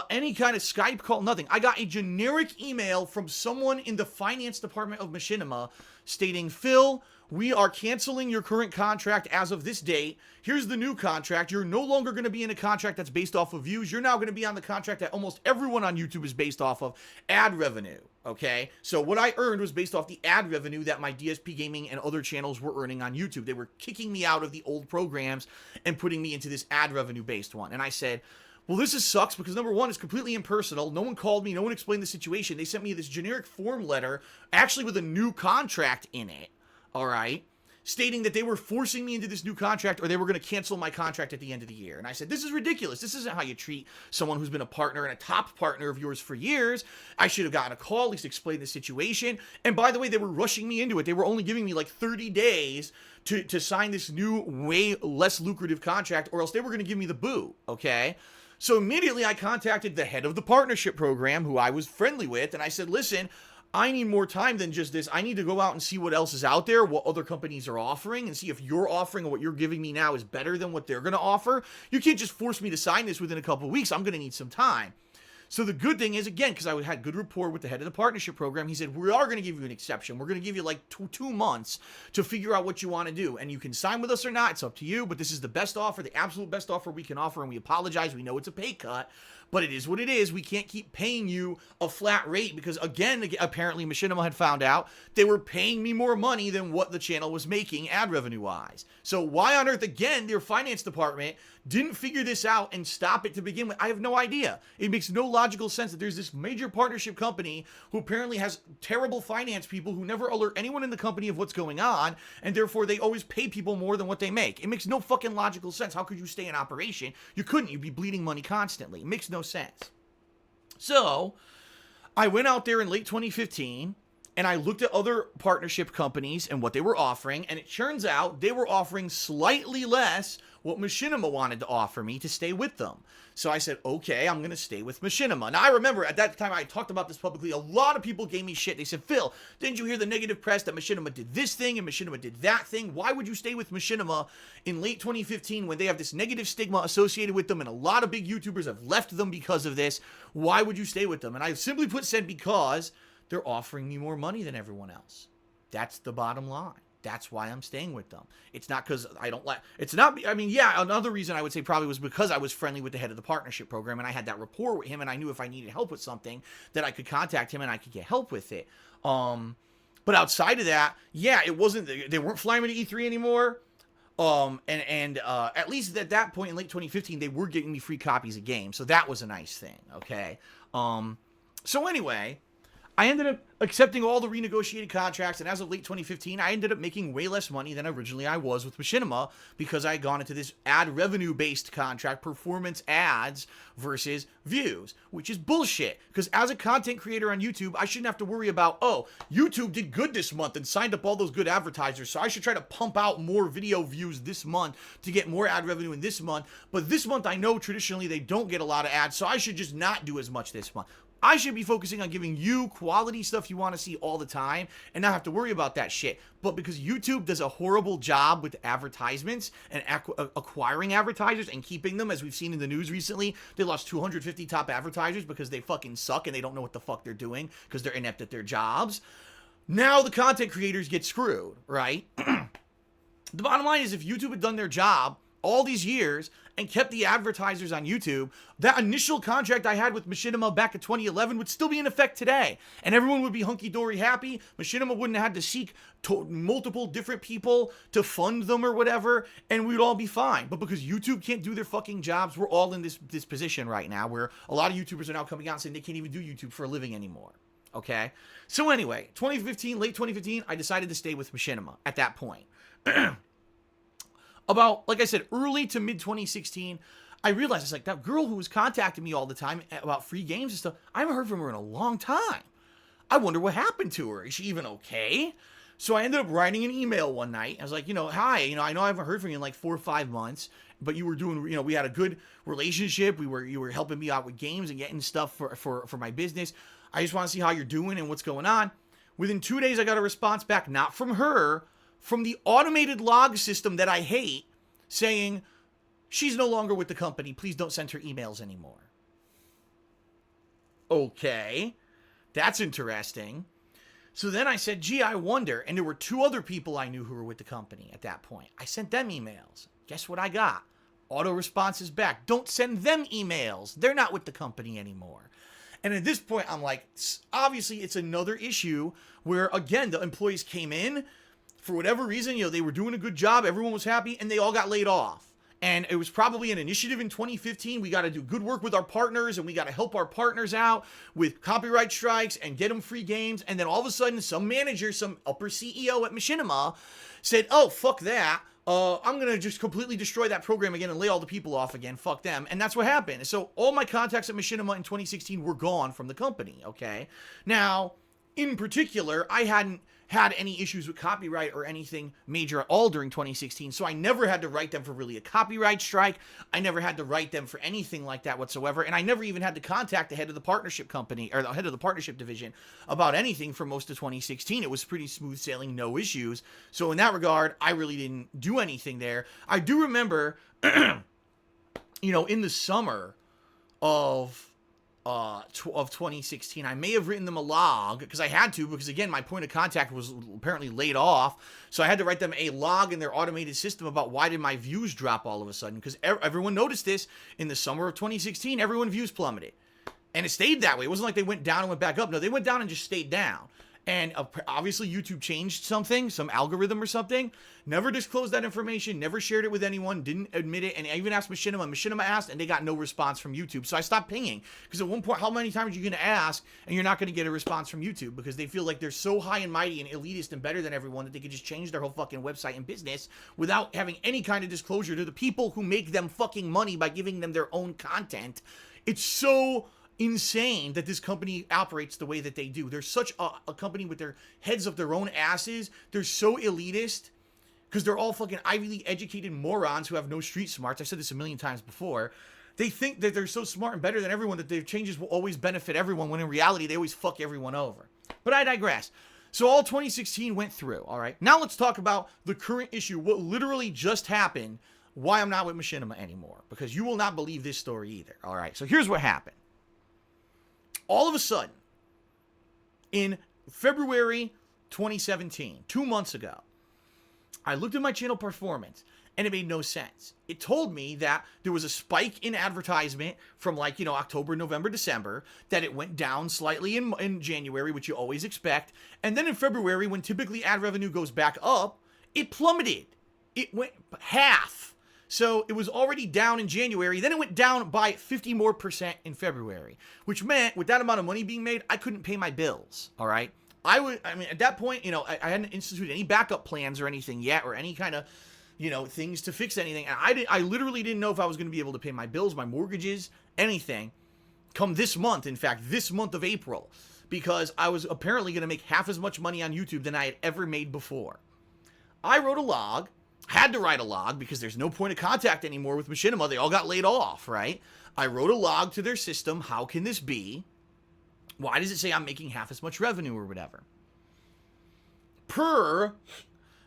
any kind of Skype call, nothing. I got a generic email from someone in the finance department of Machinima stating, Phil, we are canceling your current contract as of this date. Here's the new contract. You're no longer going to be in a contract that's based off of views. You're now going to be on the contract that almost everyone on YouTube is based off of, ad revenue, okay? So what I earned was based off the ad revenue that my DSP Gaming and other channels were earning on YouTube. They were kicking me out of the old programs and putting me into this ad revenue-based one. And I said, well, this sucks because, number one, it's completely impersonal. No one called me. No one explained the situation. They sent me this generic form letter, actually with a new contract in it, all right, stating that they were forcing me into this new contract or they were going to cancel my contract at the end of the year. And I said, this is ridiculous. This isn't how you treat someone who's been a partner and a top partner of yours for years. I should have gotten a call, at least explain the situation. And by the way, they were rushing me into it. They were only giving me like 30 days to sign this new, way less lucrative contract, or else they were going to give me the boot, okay? So immediately I contacted the head of the partnership program, who I was friendly with, and I said, listen, I need more time than just this. I need to go out and see what else is out there, what other companies are offering, and see if you're offering or what you're giving me now is better than what they're going to offer. You can't just force me to sign this within a couple of weeks. I'm going to need some time. So the good thing is, again, because I had good rapport with the head of the partnership program, he said, we are going to give you an exception. We're going to give you like two months to figure out what you want to do. And you can sign with us or not. It's up to you. But this is the best offer, the absolute best offer we can offer. And we apologize. We know it's a pay cut. But it is what it is. We can't keep paying you a flat rate because, again, apparently Machinima had found out they were paying me more money than what the channel was making ad revenue-wise. So why on earth, again, their finance department didn't figure this out and stop it to begin with? I have no idea. It makes no logical sense that there's this major partnership company who apparently has terrible finance people who never alert anyone in the company of what's going on, and therefore they always pay people more than what they make. It makes no fucking logical sense. How could you stay in operation? You couldn't. You'd be bleeding money constantly. It makes no sense. So I went out there in late 2015 and I looked at other partnership companies and what they were offering, and it turns out they were offering slightly less what Machinima wanted to offer me to stay with them. So I said, okay, I'm going to stay with Machinima. Now, I remember at that time I talked about this publicly. A lot of people gave me shit. They said, Phil, didn't you hear the negative press that Machinima did this thing and Machinima did that thing? Why would you stay with Machinima in late 2015 when they have this negative stigma associated with them and a lot of big YouTubers have left them because of this? Why would you stay with them? And I simply said, because they're offering me more money than everyone else. That's the bottom line. That's why I'm staying with them. It's not because I don't like, it's not, I mean, yeah, another reason I would say probably was because I was friendly with the head of the partnership program and I had that rapport with him and I knew if I needed help with something that I could contact him and I could get help with it. But outside of that, yeah, it wasn't, they weren't flying me to E3 anymore. And at least at that point in late 2015, they were getting me free copies of games. So that was a nice thing. Okay. So anyway, I ended up accepting all the renegotiated contracts, and as of late 2015, I ended up making way less money than originally I was with Machinima because I had gone into this ad revenue-based contract, performance ads versus views, which is bullshit. Because as a content creator on YouTube, I shouldn't have to worry about, oh, YouTube did good this month and signed up all those good advertisers, so I should try to pump out more video views this month to get more ad revenue in this month. But this month, I know traditionally they don't get a lot of ads, so I should just not do as much this month. I should be focusing on giving you quality stuff you want to see all the time and not have to worry about that shit. But because YouTube does a horrible job with advertisements and acquiring advertisers and keeping them, as we've seen in the news recently, they lost 250 top advertisers because they fucking suck and they don't know what the fuck they're doing because they're inept at their jobs. Now the content creators get screwed, right? The bottom line is if YouTube had done their job all these years and kept the advertisers on YouTube, that initial contract I had with Machinima back in 2011 would still be in effect today. And everyone would be hunky-dory happy. Machinima wouldn't have had to seek multiple different people to fund them or whatever, and we'd all be fine. But because YouTube can't do their fucking jobs, we're all in this position right now where a lot of YouTubers are now coming out saying they can't even do YouTube for a living anymore. Okay? So anyway, late 2015, I decided to stay with Machinima at that point. About, like I said, early to mid 2016, I realized it's like that girl who was contacting me all the time about free games and stuff, I haven't heard from her in a long time. I wonder what happened to her. Is she even okay? So I ended up writing an email one night. I was like, hi, I know I haven't heard from you in like 4 or 5 months, but you were doing, we had a good relationship. You were helping me out with games and getting stuff for my business. I just want to see how you're doing and what's going on. Within 2 days, I got a response back, not from her, from the automated log system that I hate, saying, she's no longer with the company. Please don't send her emails anymore. Okay, that's interesting. So then I said, gee, I wonder. And there were 2 other people I knew who were with the company at that point. I sent them emails. Guess what I got? Auto responses back. Don't send them emails. They're not with the company anymore. And at this point, I'm like, obviously, it's another issue where, again, the employees came in, for whatever reason, they were doing a good job, everyone was happy, and they all got laid off. And it was probably an initiative in 2015. We got to do good work with our partners, and we got to help our partners out with copyright strikes and get them free games. And then all of a sudden, some manager, some upper CEO at Machinima said, oh, fuck that. I'm going to just completely destroy that program again and lay all the people off again. Fuck them. And that's what happened. So all my contacts at Machinima in 2016 were gone from the company, okay? Now, in particular, I hadn't had any issues with copyright or anything major at all during 2016, so I never had to write them for really a copyright strike. I never had to write them for anything like that whatsoever, and I never even had to contact the head of the partnership company, or the head of the partnership division, about anything for most of 2016. It was pretty smooth sailing, no issues. So in that regard, I really didn't do anything there. I do remember, in the summer of 2016, I may have written them a log, because I had to, because again, my point of contact was apparently laid off, so I had to write them a log in their automated system about why did my views drop all of a sudden, because everyone noticed this in the summer of 2016, everyone's views plummeted, and it stayed that way. It wasn't like they went down and went back up. No, they went down and just stayed down. And obviously YouTube changed something, some algorithm or something, never disclosed that information, never shared it with anyone, didn't admit it, and I even asked Machinima. Machinima asked, and they got no response from YouTube. So I stopped pinging, because at one point, how many times are you going to ask, and you're not going to get a response from YouTube, because they feel like they're so high and mighty and elitist and better than everyone that they can just change their whole fucking website and business without having any kind of disclosure to the people who make them fucking money by giving them their own content. It's so insane that this company operates the way that they do. They're such a company with their heads up their own asses. They're so elitist because they're all fucking Ivy League educated morons who have no street smarts. I've said this a million times before. They think that they're so smart and better than everyone that their changes will always benefit everyone, when in reality they always fuck everyone over. But I digress. So all 2016 went through, all right? Now let's talk about the current issue, what literally just happened, why I'm not with Machinima anymore, because you will not believe this story either, all right? So here's what happened. All of a sudden, in February 2017, 2 months ago, I looked at my channel performance, and it made no sense. It told me that there was a spike in advertisement from like, October, November, December, that it went down slightly in January, which you always expect. And then in February, when typically ad revenue goes back up, it plummeted. It went half. So it was already down in January. Then it went down by 50% more in February, which meant with that amount of money being made, I couldn't pay my bills. All right. At that point, I hadn't instituted any backup plans or anything yet, or any kind of, things to fix anything. And I literally didn't know if I was going to be able to pay my bills, my mortgages, anything come this month. In fact, this month of April, because I was apparently going to make half as much money on YouTube than I had ever made before. I wrote a log, had to write a log because there's no point of contact anymore with Machinima. They all got laid off, right? I wrote a log to their system. How can this be? Why does it say I'm making half as much revenue or whatever? Per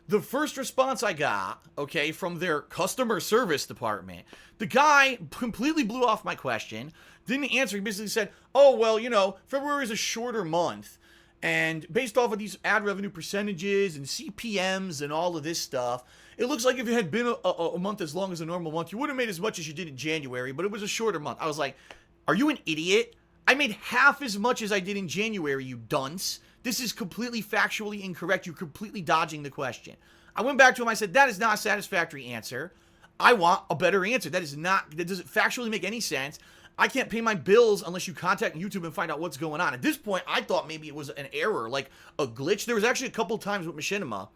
the first response I got, okay, from their customer service department, the guy completely blew off my question, didn't answer. He basically said, oh, well, February is a shorter month. And based off of these ad revenue percentages and CPMs and all of this stuff, it looks like if it had been a month as long as a normal month, you would have made as much as you did in January, but it was a shorter month. I was like, are you an idiot? I made half as much as I did in January, you dunce. This is completely factually incorrect. You're completely dodging the question. I went back to him. I said, that is not a satisfactory answer. I want a better answer. That doesn't factually make any sense. I can't pay my bills unless you contact YouTube and find out what's going on. At this point, I thought maybe it was an error, like a glitch. There was actually a couple times with Machinima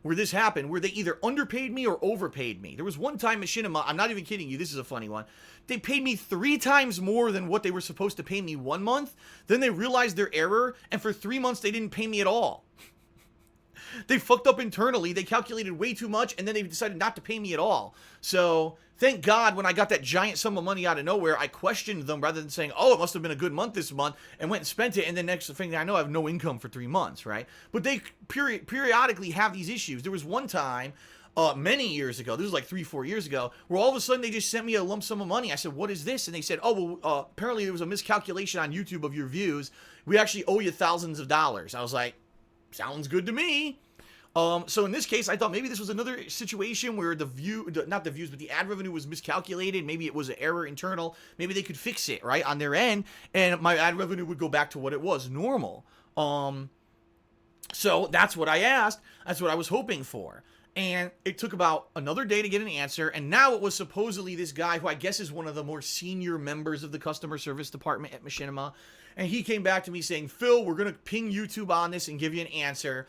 where this happened, where they either underpaid me or overpaid me. There was one time Machinima, I'm not even kidding you, this is a funny one. They paid me 3 times more than what they were supposed to pay me 1 month. Then they realized their error, and for 3 months they didn't pay me at all. They fucked up internally. They calculated way too much, and then they decided not to pay me at all. So thank God when I got that giant sum of money out of nowhere, I questioned them rather than saying, oh, it must have been a good month this month, and went and spent it, and then next thing I know, I have no income for 3 months, right? But they periodically have these issues. There was one time, many years ago, this was like 3-4 years ago, where all of a sudden they just sent me a lump sum of money. I said, what is this? And they said, oh, well, apparently there was a miscalculation on YouTube of your views. We actually owe you thousands of dollars. I was like, sounds good to me. So in this case, I thought maybe this was another situation where not the views, but the ad revenue was miscalculated. Maybe it was an error internal. Maybe they could fix it, right, on their end, and my ad revenue would go back to what it was, normal. So that's what I asked. That's what I was hoping for. And it took about another day to get an answer, and now it was supposedly this guy who I guess is one of the more senior members of the customer service department at Machinima, and he came back to me saying, Phil, we're going to ping YouTube on this and give you an answer.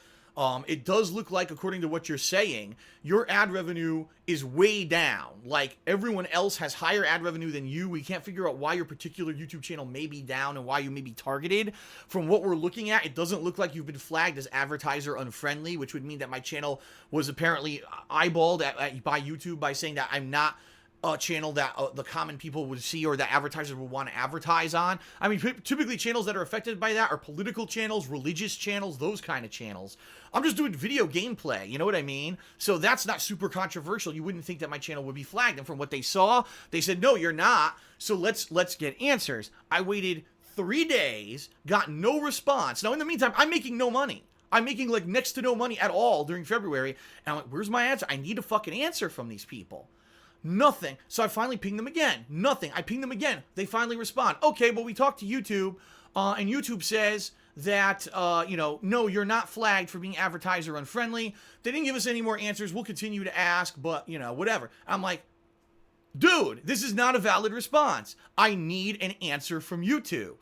It does look like, according to what you're saying, your ad revenue is way down. Like, everyone else has higher ad revenue than you. We can't figure out why your particular YouTube channel may be down and why you may be targeted. From what we're looking at, it doesn't look like you've been flagged as advertiser unfriendly, which would mean that my channel was apparently eyeballed by YouTube by saying that I'm not a channel that the common people would see or that advertisers would want to advertise on. I mean, typically channels that are affected by that are political channels, religious channels, those kind of channels. I'm just doing video gameplay, you know what I mean? So that's not super controversial. You wouldn't think that my channel would be flagged. And from what they saw, they said, no, you're not. So let's get answers. I waited 3 days, got no response. Now, in the meantime, I'm making no money. I'm making like next to no money at all during February. And I'm like, where's my answer? I need a fucking answer from these people. Nothing. So I finally pinged them again. Nothing. I pinged them again. They finally respond. Okay, well, we talked to YouTube, and YouTube says that, no, you're not flagged for being advertiser unfriendly. They didn't give us any more answers. We'll continue to ask, but, whatever. I'm like, dude, this is not a valid response. I need an answer from YouTube.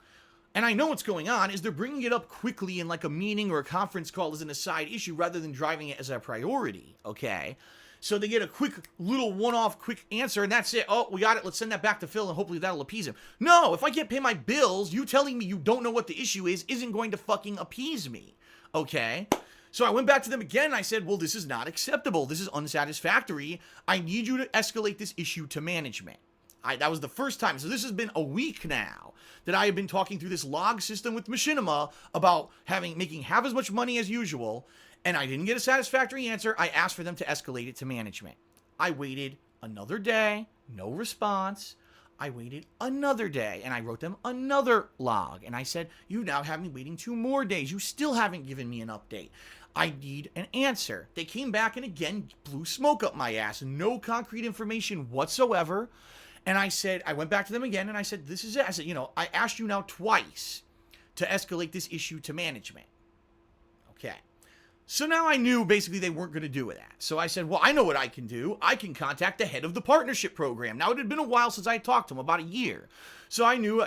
And I know what's going on is they're bringing it up quickly in like a meeting or a conference call as an aside issue rather than driving it as a priority, okay? So they get a quick little one-off quick answer, and that's it. Oh, we got it. Let's send that back to Phil, and hopefully that'll appease him. No, if I can't pay my bills, you telling me you don't know what the issue is isn't going to fucking appease me, okay? So I went back to them again, and I said, well, this is not acceptable. This is unsatisfactory. I need you to escalate this issue to management. That was the first time. So this has been a week now that I have been talking through this log system with Machinima about making half as much money as usual, and I didn't get a satisfactory answer. I asked for them to escalate it to management. I waited another day, no response. I waited another day, and I wrote them another log, and I said, you now have me waiting 2 more days. You still haven't given me an update. I need an answer. They came back and again blew smoke up my ass. No concrete information whatsoever. And I went back to them again and I said, this is it. I said, I asked you now twice to escalate this issue to management. Okay. So now I knew basically they weren't going to do that. So I said, well, I know what I can do. I can contact the head of the partnership program. Now, it had been a while since I talked to him, about a year. So I knew,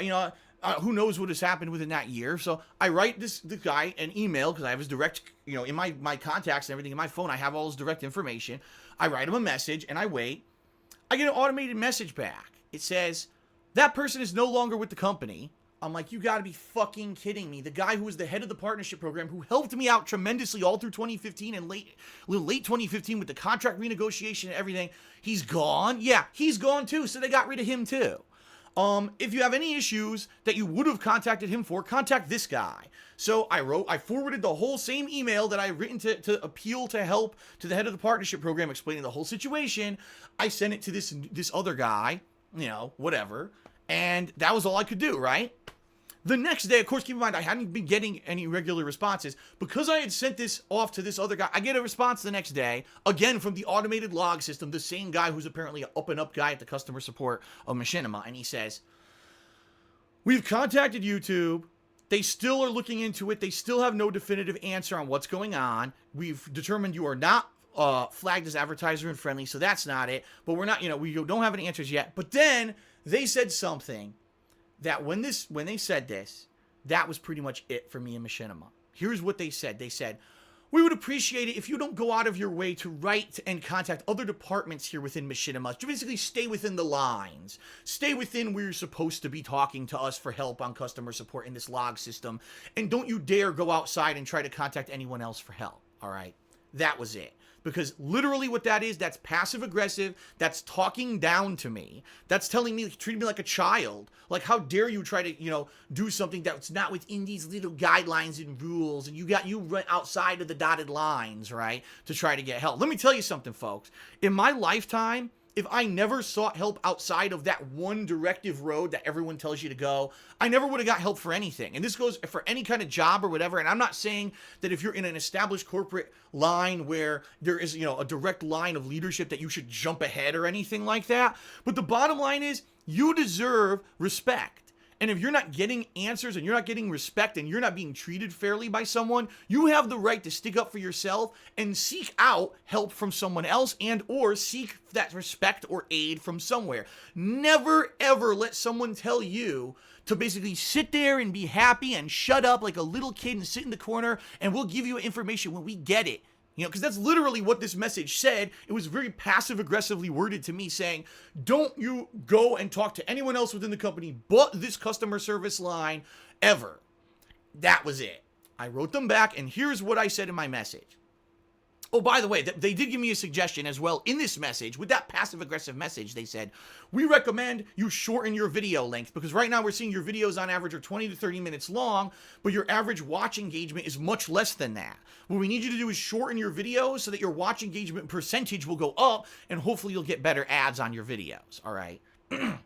who knows what has happened within that year. So I write this guy an email because I have his direct, in my contacts and everything in my phone, I have all his direct information. I write him a message and I wait. I get an automated message back. It says, that person is no longer with the company. I'm like, you gotta be fucking kidding me. The guy who was the head of the partnership program, who helped me out tremendously all through 2015 and late 2015 with the contract renegotiation and everything, he's gone? Yeah, he's gone too, so they got rid of him too. If you have any issues that you would have contacted him for, contact this guy. So I forwarded the whole same email that I had written to appeal to help to the head of the partnership program, explaining the whole situation. I sent it to this other guy, whatever. And that was all I could do, right? The next day, of course, keep in mind, I hadn't been getting any regular responses. Because I had sent this off to this other guy, I get a response the next day, again from the automated log system, the same guy who's apparently an up-and-up guy at the customer support of Machinima. And he says, we've contacted YouTube. They still are looking into it. They still have no definitive answer on what's going on. We've determined you are not flagged as advertiser and friendly, so that's not it. But we're not, we don't have any answers yet. But then they said something that when they said this, that was pretty much it for me and Machinima. Here's what they said. They said, we would appreciate it if you don't go out of your way to write and contact other departments here within Machinima. To basically stay within the lines. Stay within where you're supposed to be talking to us for help on customer support in this log system. And don't you dare go outside and try to contact anyone else for help. All right? That was it. Because literally what that is, that's passive aggressive. That's talking down to me. That's telling me, treating me like a child. Like, how dare you try to, do something that's not within these little guidelines and rules. And you run outside of the dotted lines, right? To try to get help. Let me tell you something, folks. In my lifetime, if I never sought help outside of that one directive road that everyone tells you to go, I never would have got help for anything. And this goes for any kind of job or whatever. And I'm not saying that if you're in an established corporate line where there is, a direct line of leadership that you should jump ahead or anything like that. But the bottom line is you deserve respect. And if you're not getting answers and you're not getting respect and you're not being treated fairly by someone, you have the right to stick up for yourself and seek out help from someone else and or seek that respect or aid from somewhere. Never, ever let someone tell you to basically sit there and be happy and shut up like a little kid and sit in the corner and we'll give you information when we get it. Because that's literally what this message said. It was very passive-aggressively worded to me saying, don't you go and talk to anyone else within the company but this customer service line ever. That was it. I wrote them back, and here's what I said in my message. Oh, by the way, they did give me a suggestion as well in this message. With that passive-aggressive message, they said, we recommend you shorten your video length because right now we're seeing your videos on average are 20 to 30 minutes long, but your average watch engagement is much less than that. What we need you to do is shorten your videos so that your watch engagement percentage will go up and hopefully you'll get better ads on your videos, all right?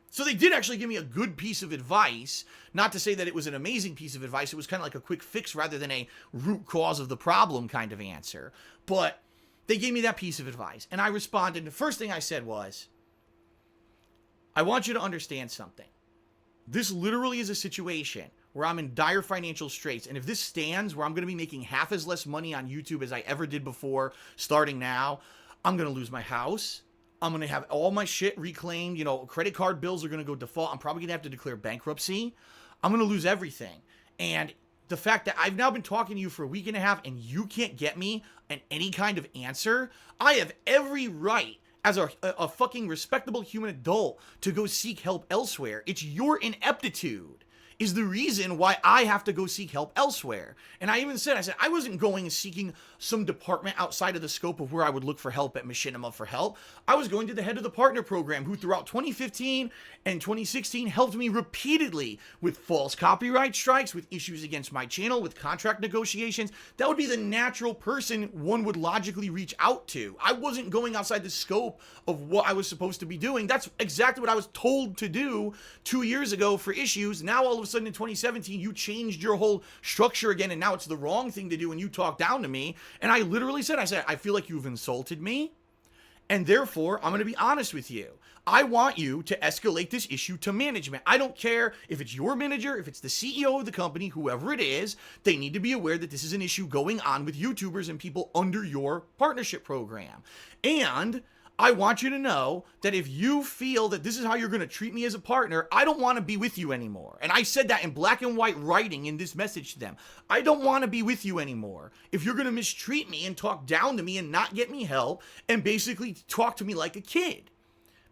So they did actually give me a good piece of advice. Not to say that it was an amazing piece of advice. It was kind of like a quick fix rather than a root cause of the problem kind of answer. But they gave me that piece of advice. And I responded. The first thing I said was, I want you to understand something. This literally is a situation where I'm in dire financial straits. And if this stands where I'm going to be making half as less money on YouTube as I ever did before, starting now, I'm going to lose my house. I'm going to have all my shit reclaimed. Credit card bills are going to go default. I'm probably going to have to declare bankruptcy. I'm going to lose everything. And the fact that I've now been talking to you for a week and a half and you can't get me any kind of answer, I have every right as a fucking respectable human adult to go seek help elsewhere. It's your ineptitude is the reason why I have to go seek help elsewhere. And I even said, I wasn't going and seeking some department outside of the scope of where I would look for help at Machinima for help. I was going to the head of the partner program who throughout 2015 and 2016 helped me repeatedly with false copyright strikes, with issues against my channel, with contract negotiations. That would be the natural person one would logically reach out to. I wasn't going outside the scope of what I was supposed to be doing. That's exactly what I was told to do 2 years ago for issues. Now all of a sudden in 2017, you changed your whole structure again, and now it's the wrong thing to do, and you talk down to me. And I literally said, I feel like you've insulted me, and therefore, I'm going to be honest with you. I want you to escalate this issue to management. I don't care if it's your manager, if it's the CEO of the company, whoever it is, they need to be aware that this is an issue going on with YouTubers and people under your partnership program. And I want you to know that if you feel that this is how you're going to treat me as a partner, I don't want to be with you anymore. And I said that in black and white writing in this message to them. I don't want to be with you anymore. If you're going to mistreat me and talk down to me and not get me help and basically talk to me like a kid.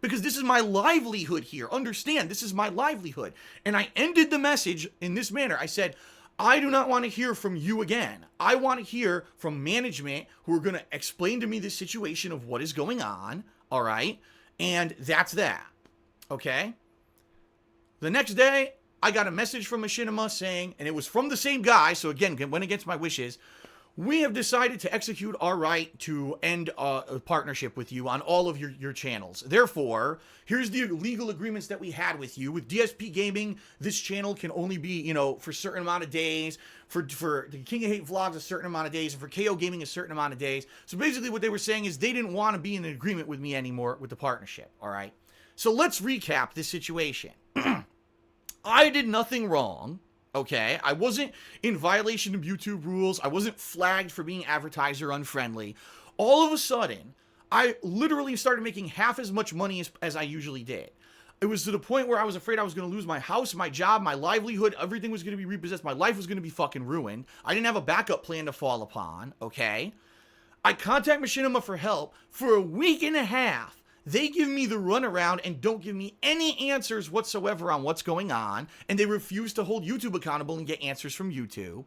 Because this is my livelihood here. Understand, this is my livelihood. And I ended the message in this manner. I said, I do not want to hear from you again. I want to hear from management who are going to explain to me the situation of what is going on, all right? And that's that, okay? The next day, I got a message from Machinima saying, and it was from the same guy, so again, went against my wishes, we have decided to execute our right to end a partnership with you on all of your channels. Therefore, here's the legal agreements that we had with you. With DSP Gaming, this channel can only be, for a certain amount of days. For the King of Hate Vlogs, a certain amount of days. And for KO Gaming, a certain amount of days. So basically what they were saying is they didn't want to be in an agreement with me anymore with the partnership, all right? So let's recap this situation. I did nothing wrong. Okay, I wasn't in violation of YouTube rules. I wasn't flagged for being advertiser unfriendly. All of a sudden, I literally started making half as much money as I usually did. It was to the point where I was afraid I was going to lose my house, my job, my livelihood. Everything was going to be repossessed. My life was going to be fucking ruined. I didn't have a backup plan to fall upon, okay? I contact Machinima for help for a week and a half. They give me the runaround and don't give me any answers whatsoever on what's going on, and they refuse to hold YouTube accountable and get answers from YouTube.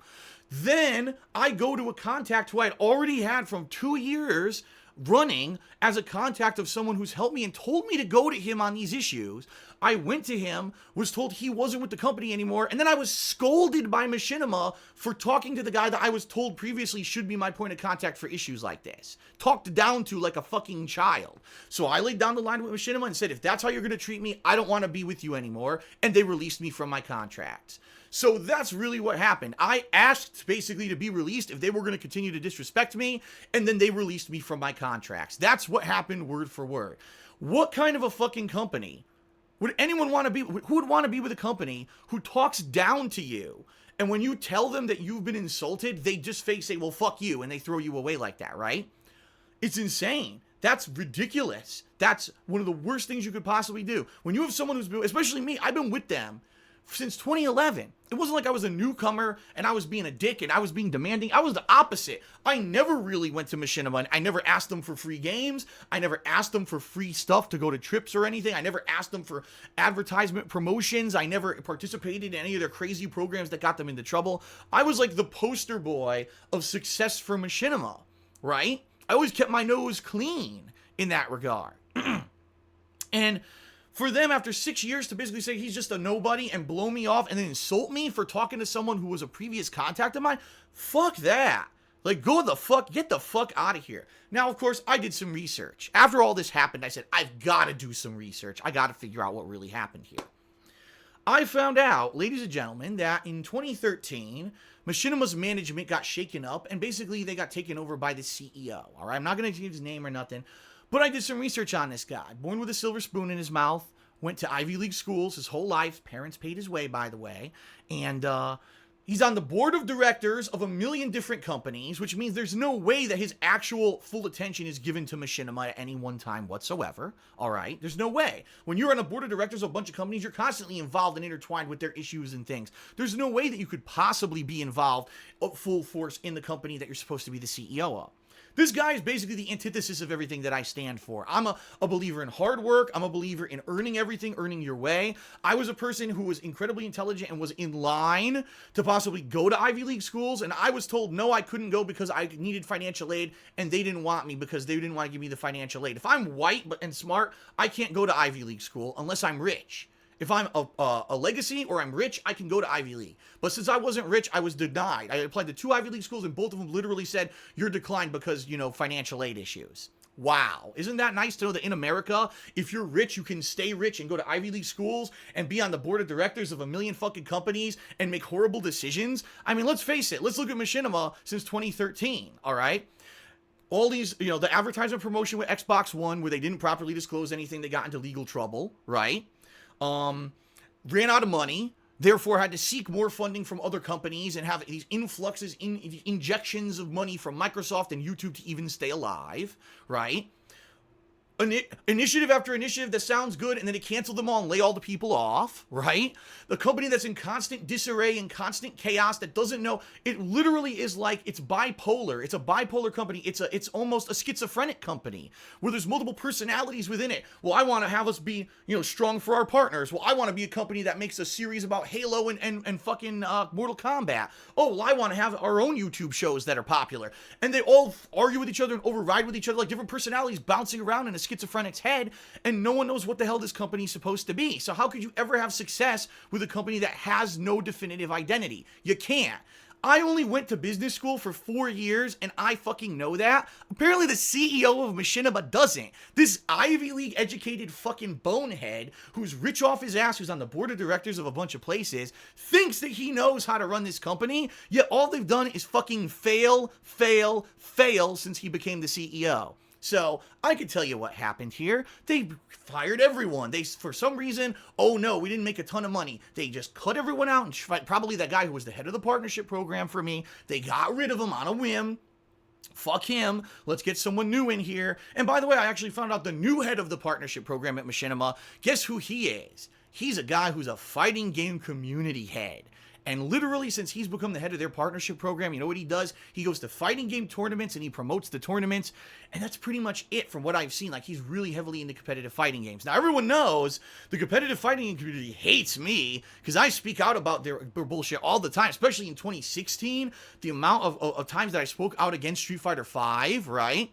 Then I go to a contact who I'd already had from 2 years running as a contact of someone who's helped me and told me to go to him on these issues. I went to him, was told he wasn't with the company anymore, and then I was scolded by Machinima for talking to the guy that I was told previously should be my point of contact for issues like this. Talked down to like a fucking child. So I laid down the line with Machinima and said, if that's how you're going to treat me, I don't want to be with you anymore, and they released me from my contract. So that's really what happened. I asked basically to be released if they were going to continue to disrespect me, and then they released me from my contracts. That's what happened word for word. What kind of a fucking company would anyone want to be? Who would want to be with a company who talks down to you? And when you tell them that you've been insulted, they just say, well, fuck you, and they throw you away like that, right? It's insane. That's ridiculous. That's one of the worst things you could possibly do. When you have someone who's been, especially me, I've been with them since 2011. It wasn't like I was a newcomer and I was being a dick and I was being demanding. I was the opposite. I never really went to Machinima and I never asked them for free games. I never asked them for free stuff to go to trips or anything. I never asked them for advertisement promotions. I never participated in any of their crazy programs that got them into trouble. I was like the poster boy of success for Machinima, right? I always kept my nose clean in that regard. And for them, after 6 years, to basically say he's just a nobody and blow me off and then insult me for talking to someone who was a previous contact of mine, fuck that. Like, get the fuck out of here. Now, of course, I did some research. After all this happened, I said, I've got to do some research. I got to figure out what really happened here. I found out, ladies and gentlemen, that in 2013, Machinima's management got shaken up and basically they got taken over by the CEO. All right, I'm not going to give his name or nothing. But I did some research on this guy. Born with a silver spoon in his mouth, went to Ivy League schools his whole life. Parents paid his way, by the way. And he's on the board of directors of 1 million different companies, which means there's no way that his actual full attention is given to Machinima at any one time whatsoever. All right? There's no way. When you're on a board of directors of a bunch of companies, you're constantly involved and intertwined with their issues and things. There's no way that you could possibly be involved full force in the company that you're supposed to be the CEO of. This guy is basically the antithesis of everything that I stand for. I'm a believer in hard work. I'm a believer in earning everything, earning your way. I was a person who was incredibly intelligent and was in line to possibly go to Ivy League schools, and I was told no, I couldn't go because I needed financial aid, and they didn't want me because they didn't want to give me the financial aid. If I'm white and smart, I can't go to Ivy League school unless I'm rich. If I'm a legacy or I'm rich, I can go to Ivy League. But since I wasn't rich, I was denied. I applied to 2 Ivy League schools and both of them literally said, you're declined because, financial aid issues. Wow. Isn't that nice to know that in America, if you're rich, you can stay rich and go to Ivy League schools and be on the board of directors of a million fucking companies and make horrible decisions? I mean, let's face it. Let's look at Machinima since 2013, all right? All these, the advertisement promotion with Xbox One where they didn't properly disclose anything, they got into legal trouble, right? Ran out of money, therefore had to seek more funding from other companies and have these influxes, injections of money from Microsoft and YouTube to even stay alive, right? Initiative after initiative that sounds good, and then they cancel them all and lay all the people off, right? The company that's in constant disarray and constant chaos that doesn't know, it literally is like, it's bipolar. It's a bipolar company. It's almost a schizophrenic company where there's multiple personalities within it. Well, I want to have us be, strong for our partners. Well, I want to be a company that makes a series about Halo and fucking Mortal Kombat. Oh, well, I want to have our own YouTube shows that are popular. And they all argue with each other and override with each other like different personalities bouncing around in a schizophrenic's head, and no one knows what the hell this company is supposed to be. So how could you ever have success with a company that has no definitive identity? You can't. I only went to business school for 4 years, and I fucking know that. Apparently the CEO of Machinima doesn't. This Ivy League educated fucking bonehead who's rich off his ass, who's on the board of directors of a bunch of places, thinks that he knows how to run this company, yet all they've done is fucking fail since he became the CEO. So I could tell you what happened here. They fired everyone. They, for some reason, oh no, we didn't make a ton of money. They just cut everyone out, and probably that guy who was the head of the partnership program for me, they got rid of him on a whim. Fuck him. Let's get someone new in here. And by the way, I actually found out the new head of the partnership program at Machinima. Guess who he is? He's a guy who's a fighting game community head. And literally, since he's become the head of their partnership program, you know what he does? He goes to fighting game tournaments and he promotes the tournaments. And that's pretty much it from what I've seen. Like, he's really heavily into competitive fighting games. Now, everyone knows the competitive fighting game community hates me because I speak out about their bullshit all the time, especially in 2016. The amount of times that I spoke out against Street Fighter V, right?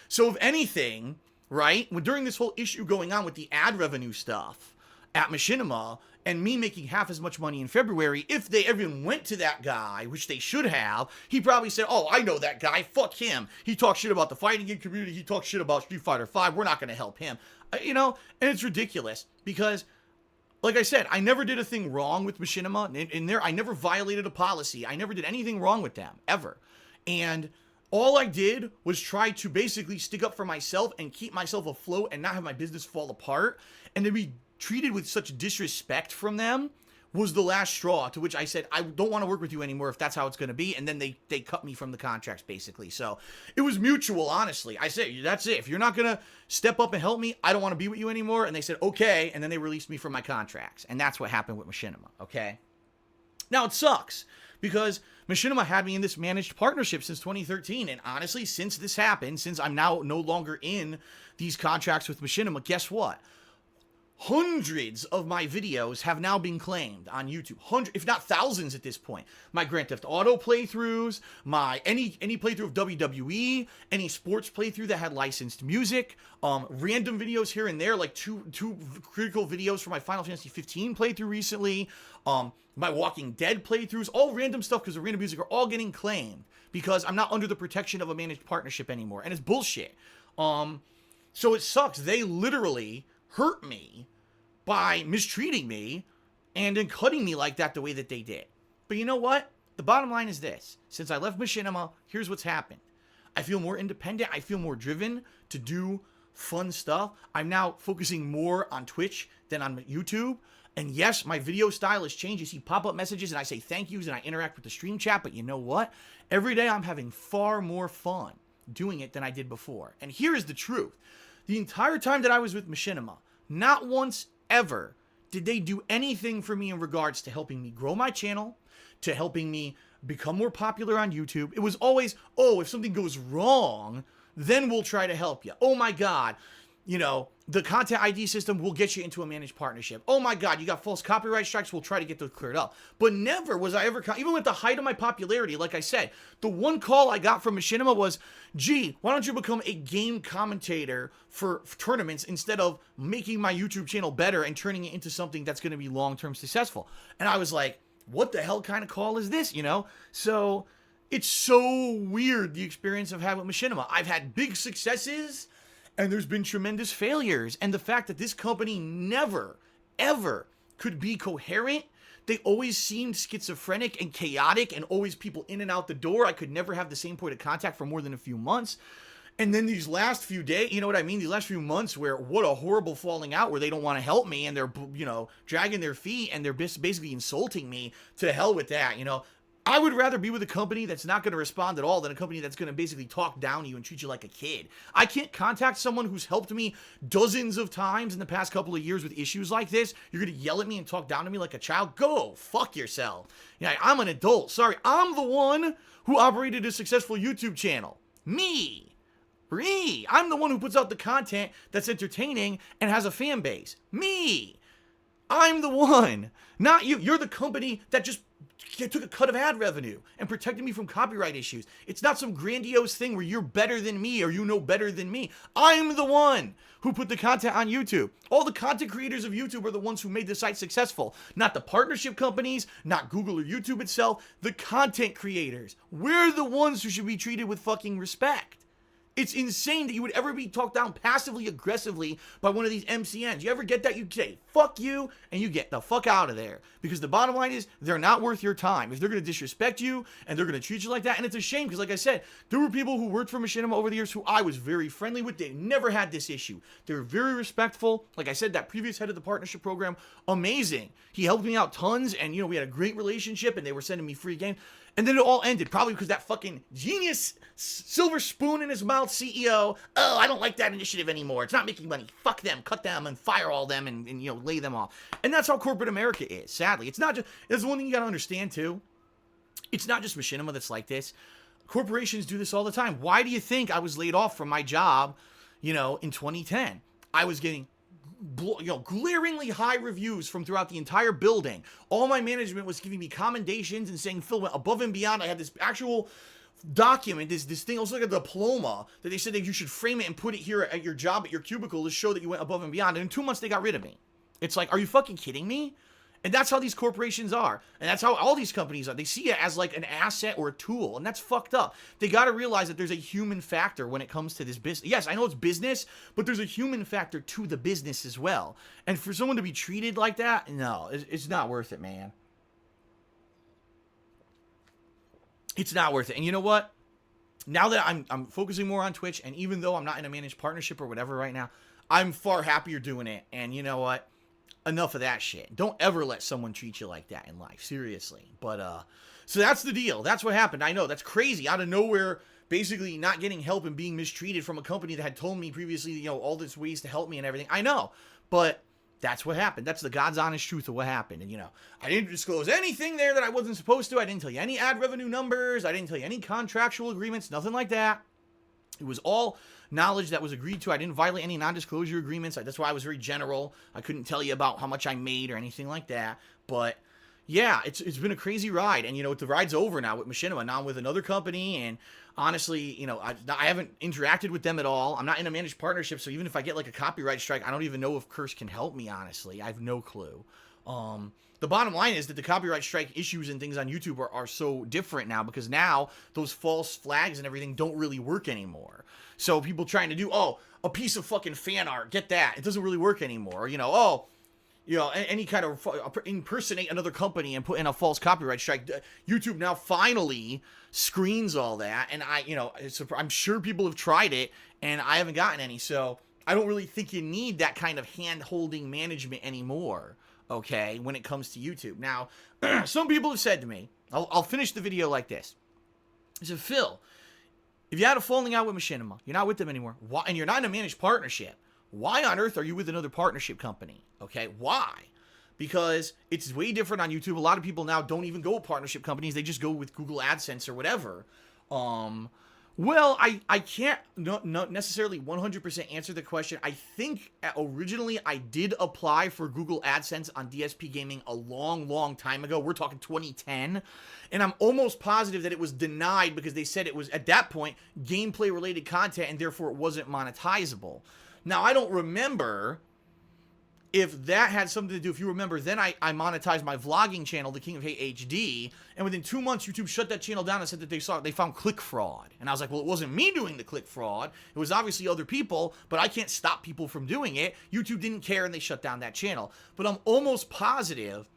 So, if anything, right, during this whole issue going on with the ad revenue stuff at Machinima, and me making half as much money in February, if they even went to that guy, which they should have, he probably said, oh, I know that guy, fuck him. He talks shit about the fighting game community, he talks shit about Street Fighter V, we're not going to help him. And it's ridiculous, because, like I said, I never did a thing wrong with Machinima, in there, I never violated a policy, I never did anything wrong with them, ever. And all I did was try to basically stick up for myself and keep myself afloat and not have my business fall apart, and to be treated with such disrespect from them was the last straw, to which I said, I don't want to work with you anymore if that's how it's going to be. And then they cut me from the contracts, basically. So it was mutual, honestly. I said, that's it. If you're not going to step up and help me, I don't want to be with you anymore. And they said, okay. And then they released me from my contracts. And that's what happened with Machinima, okay? Now, it sucks because Machinima had me in this managed partnership since 2013. And honestly, since this happened, since I'm now no longer in these contracts with Machinima, guess what? Hundreds of my videos have now been claimed on YouTube. Hundreds, if not thousands at this point. My Grand Theft Auto playthroughs, my any playthrough of WWE, any sports playthrough that had licensed music, random videos here and there, like two critical videos for my Final Fantasy 15 playthrough recently, my Walking Dead playthroughs, all random stuff because the random music are all getting claimed because I'm not under the protection of a managed partnership anymore, and it's bullshit. So it sucks. They literally hurt me by mistreating me and then cutting me like that the way that they did. But you know what? The bottom line is this. Since I left Machinima, here's what's happened. I feel more independent. I feel more driven to do fun stuff. I'm now focusing more on Twitch than on YouTube. And yes, my video style has changed. You see pop-up messages and I say thank yous and I interact with the stream chat. But you know what? Every day I'm having far more fun doing it than I did before. And here is the truth. The entire time that I was with Machinima, not once ever did they do anything for me in regards to helping me grow my channel, to helping me become more popular on YouTube. It was always, oh, if something goes wrong, then we'll try to help you. Oh my God, the content ID system will get you into a managed partnership. Oh my God, you got false copyright strikes, we'll try to get those cleared up. But never was I ever, even at the height of my popularity, like I said, the one call I got from Machinima was, gee, why don't you become a game commentator for tournaments instead of making my YouTube channel better and turning it into something that's going to be long-term successful? And I was like, what the hell kind of call is this, So it's so weird, the experience I've had with Machinima. I've had big successes, And there's been tremendous failures. And the fact that this company never, ever could be coherent. They always seemed schizophrenic and chaotic and always people in and out the door. I could never have the same point of contact for more than a few months. And then these last few days, you know what I mean? These last few months where what a horrible falling out where they don't want to help me and they're, dragging their feet and they're basically insulting me. To hell with that, I would rather be with a company that's not going to respond at all than a company that's going to basically talk down to you and treat you like a kid. I can't contact someone who's helped me dozens of times in the past couple of years with issues like this. You're going to yell at me and talk down to me like a child? Go fuck yourself. I'm an adult. Sorry, I'm the one who operated a successful YouTube channel. Me. I'm the one who puts out the content that's entertaining and has a fan base. Me. I'm the one. Not you. You're the company that just took a cut of ad revenue and protected me from copyright issues. It's not some grandiose thing where you're better than me or you know better than me. I'm the one who put the content on YouTube. All the content creators of YouTube are the ones who made the site successful. Not the partnership companies, not Google or YouTube itself. The content creators. We're the ones who should be treated with fucking respect. It's insane that you would ever be talked down passively aggressively by one of these MCNs. You ever get that? You say, fuck you, and you get the fuck out of there. Because the bottom line is, they're not worth your time. If they're going to disrespect you, and they're going to treat you like that, and it's a shame, because like I said, there were people who worked for Machinima over the years who I was very friendly with. They never had this issue. They were very respectful. Like I said, that previous head of the partnership program, amazing. He helped me out tons, and we had a great relationship, and they were sending me free games. And then it all ended, probably because that fucking genius, silver spoon in his mouth CEO, I don't like that initiative anymore. It's not making money. Fuck them, cut them, and fire all them, and lay them off. And that's how corporate America is, sadly. It's not just, there's one thing you gotta understand, too. It's not just Machinima that's like this. Corporations do this all the time. Why do you think I was laid off from my job, in 2010? I was getting glaringly high reviews from throughout the entire building. All my management was giving me commendations and saying Phil went above and beyond. I had this actual document, this thing, also like a diploma that they said that you should frame it and put it here at your job at your cubicle to show that you went above and beyond. And in 2 months they got rid of me. It's like, are you fucking kidding me? And that's how these corporations are. And that's how all these companies are. They see it as like an asset or a tool. And that's fucked up. They got to realize that there's a human factor when it comes to this business. Yes, I know it's business, but there's a human factor to the business as well. And for someone to be treated like that, no, it's not worth it, man. It's not worth it. And you know what? Now that I'm focusing more on Twitch, and even though I'm not in a managed partnership or whatever right now, I'm far happier doing it. And you know what? Enough of that shit. Don't ever let someone treat you like that in life. Seriously. But, so that's the deal. That's what happened. I know, that's crazy. Out of nowhere, basically not getting help and being mistreated from a company that had told me previously, all this ways to help me and everything. I know. But that's what happened. That's the God's honest truth of what happened. And, I didn't disclose anything there that I wasn't supposed to. I didn't tell you any ad revenue numbers. I didn't tell you any contractual agreements. Nothing like that. It was all knowledge that was agreed to. I didn't violate any non-disclosure agreements. That's why I was very general. I couldn't tell you about how much I made or anything like that. But yeah, it's been a crazy ride. And the ride's over now with Machinima. Now I'm with another company. And honestly, I haven't interacted with them at all. I'm not in a managed partnership. So even if I get like a copyright strike, I don't even know if Curse can help me, honestly. I have no clue. The bottom line is that the copyright strike issues and things on YouTube are so different now, because now those false flags and everything don't really work anymore. So people trying to do, a piece of fucking fan art, get that. It doesn't really work anymore. Any kind of impersonate another company and put in a false copyright strike. YouTube now finally screens all that. And I'm sure people have tried it and I haven't gotten any. So I don't really think you need that kind of hand-holding management anymore. Okay, when it comes to YouTube. Now, some people have said to me, I'll finish the video like this. They said, Phil, if you had a falling out with Machinima, you're not with them anymore, and you're not in a managed partnership, why on earth are you with another partnership company? Okay, why? Because it's way different on YouTube. A lot of people now don't even go with partnership companies. They just go with Google AdSense or whatever. Well, I can't not necessarily 100% answer the question. I think originally I did apply for Google AdSense on DSP Gaming a long, long time ago. We're talking 2010. And I'm almost positive that it was denied because they said it was, at that point, gameplay-related content and therefore it wasn't monetizable. Now, I don't remember if that had something to do, if you remember, then I monetized my vlogging channel, The King of Hate HD, and within 2 months, YouTube shut that channel down and said that they found click fraud. And I was like, well, it wasn't me doing the click fraud. It was obviously other people, but I can't stop people from doing it. YouTube didn't care, and they shut down that channel. But I'm almost positive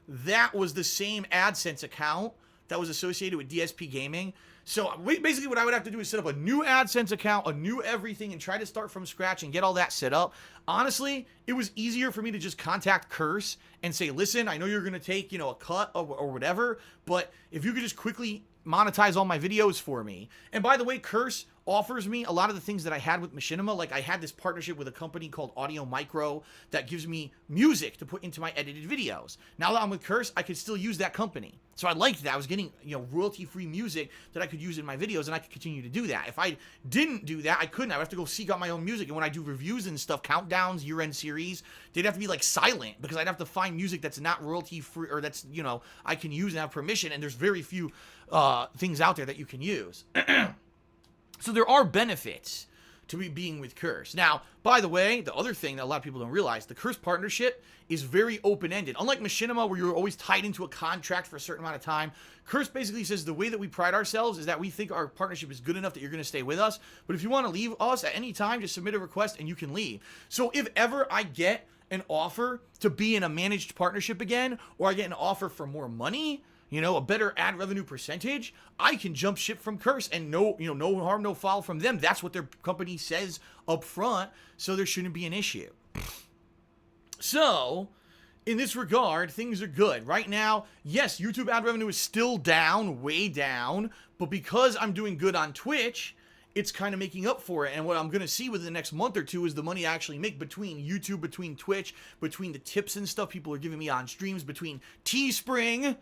that was the same AdSense account that was associated with DSP Gaming. So basically what I would have to do is set up a new AdSense account, a new everything, and try to start from scratch and get all that set up. Honestly, it was easier for me to just contact Curse and say, listen, I know you're going to take, a cut or whatever, but if you could just quickly monetize all my videos for me. And by the way, Curse offers me a lot of the things that I had with Machinima. Like I had this partnership with a company called Audio Micro that gives me music to put into my edited videos. Now that I'm with Curse, I could still use that company. So I liked that. I was getting, royalty-free music that I could use in my videos, and I could continue to do that. If I didn't do that, I couldn't. I would have to go seek out my own music. And when I do reviews and stuff, countdowns, year-end series, they'd have to be like silent because I'd have to find music that's not royalty-free or that's, I can use and have permission. And there's very few things out there that you can use. So there are benefits to being with Curse. Now, by the way, the other thing that a lot of people don't realize, the Curse partnership is very open-ended. Unlike Machinima, where you're always tied into a contract for a certain amount of time, Curse basically says the way that we pride ourselves is that we think our partnership is good enough that you're going to stay with us. But if you want to leave us at any time, just submit a request and you can leave. So if ever I get an offer to be in a managed partnership again, or I get an offer for more money, a better ad revenue percentage, I can jump ship from Curse and no harm, no foul from them. That's what their company says up front, so there shouldn't be an issue. So, in this regard, things are good. Right now, yes, YouTube ad revenue is still down, way down, but because I'm doing good on Twitch, it's kind of making up for it. And what I'm going to see within the next month or two is the money I actually make between YouTube, between Twitch, between the tips and stuff people are giving me on streams, between Teespring,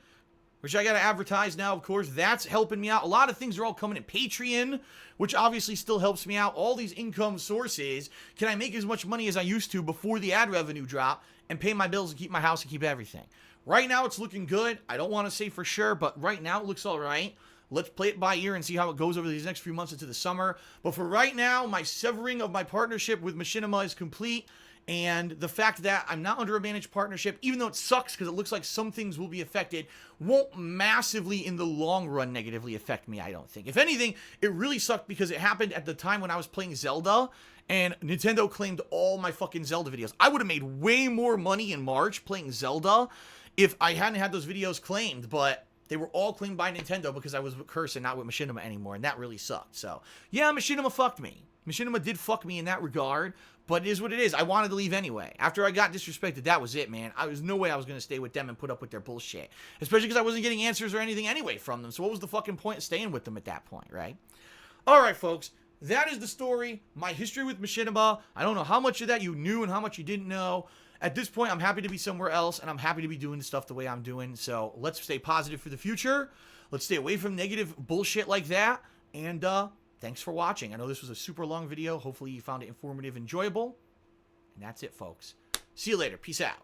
which I got to advertise now, of course. That's helping me out. A lot of things are all coming in. Patreon, which obviously still helps me out. All these income sources. Can I make as much money as I used to before the ad revenue drop and pay my bills and keep my house and keep everything? Right now, it's looking good. I don't want to say for sure, but right now, it looks all right. Let's play it by ear and see how it goes over these next few months into the summer. But for right now, my severing of my partnership with Machinima is complete. And the fact that I'm not under a managed partnership, even though it sucks because it looks like some things will be affected, won't massively in the long run negatively affect me, I don't think. If anything, it really sucked because it happened at the time when I was playing Zelda and Nintendo claimed all my fucking Zelda videos. I would have made way more money in March playing Zelda if I hadn't had those videos claimed, but they were all claimed by Nintendo because I was with Curse and not with Machinima anymore, and that really sucked. So, yeah, Machinima fucked me. Machinima did fuck me in that regard, but it is what it is. I wanted to leave anyway. After I got disrespected, that was it, man. Was no way I was going to stay with them and put up with their bullshit. Especially because I wasn't getting answers or anything anyway from them. So what was the fucking point of staying with them at that point, right? All right, folks. That is the story. My history with Machinima. I don't know how much of that you knew and how much you didn't know. At this point, I'm happy to be somewhere else, and I'm happy to be doing the stuff the way I'm doing. So let's stay positive for the future. Let's stay away from negative bullshit like that. And, thanks for watching. I know this was a super long video. Hopefully you found it informative, enjoyable. And that's it, folks. See you later. Peace out.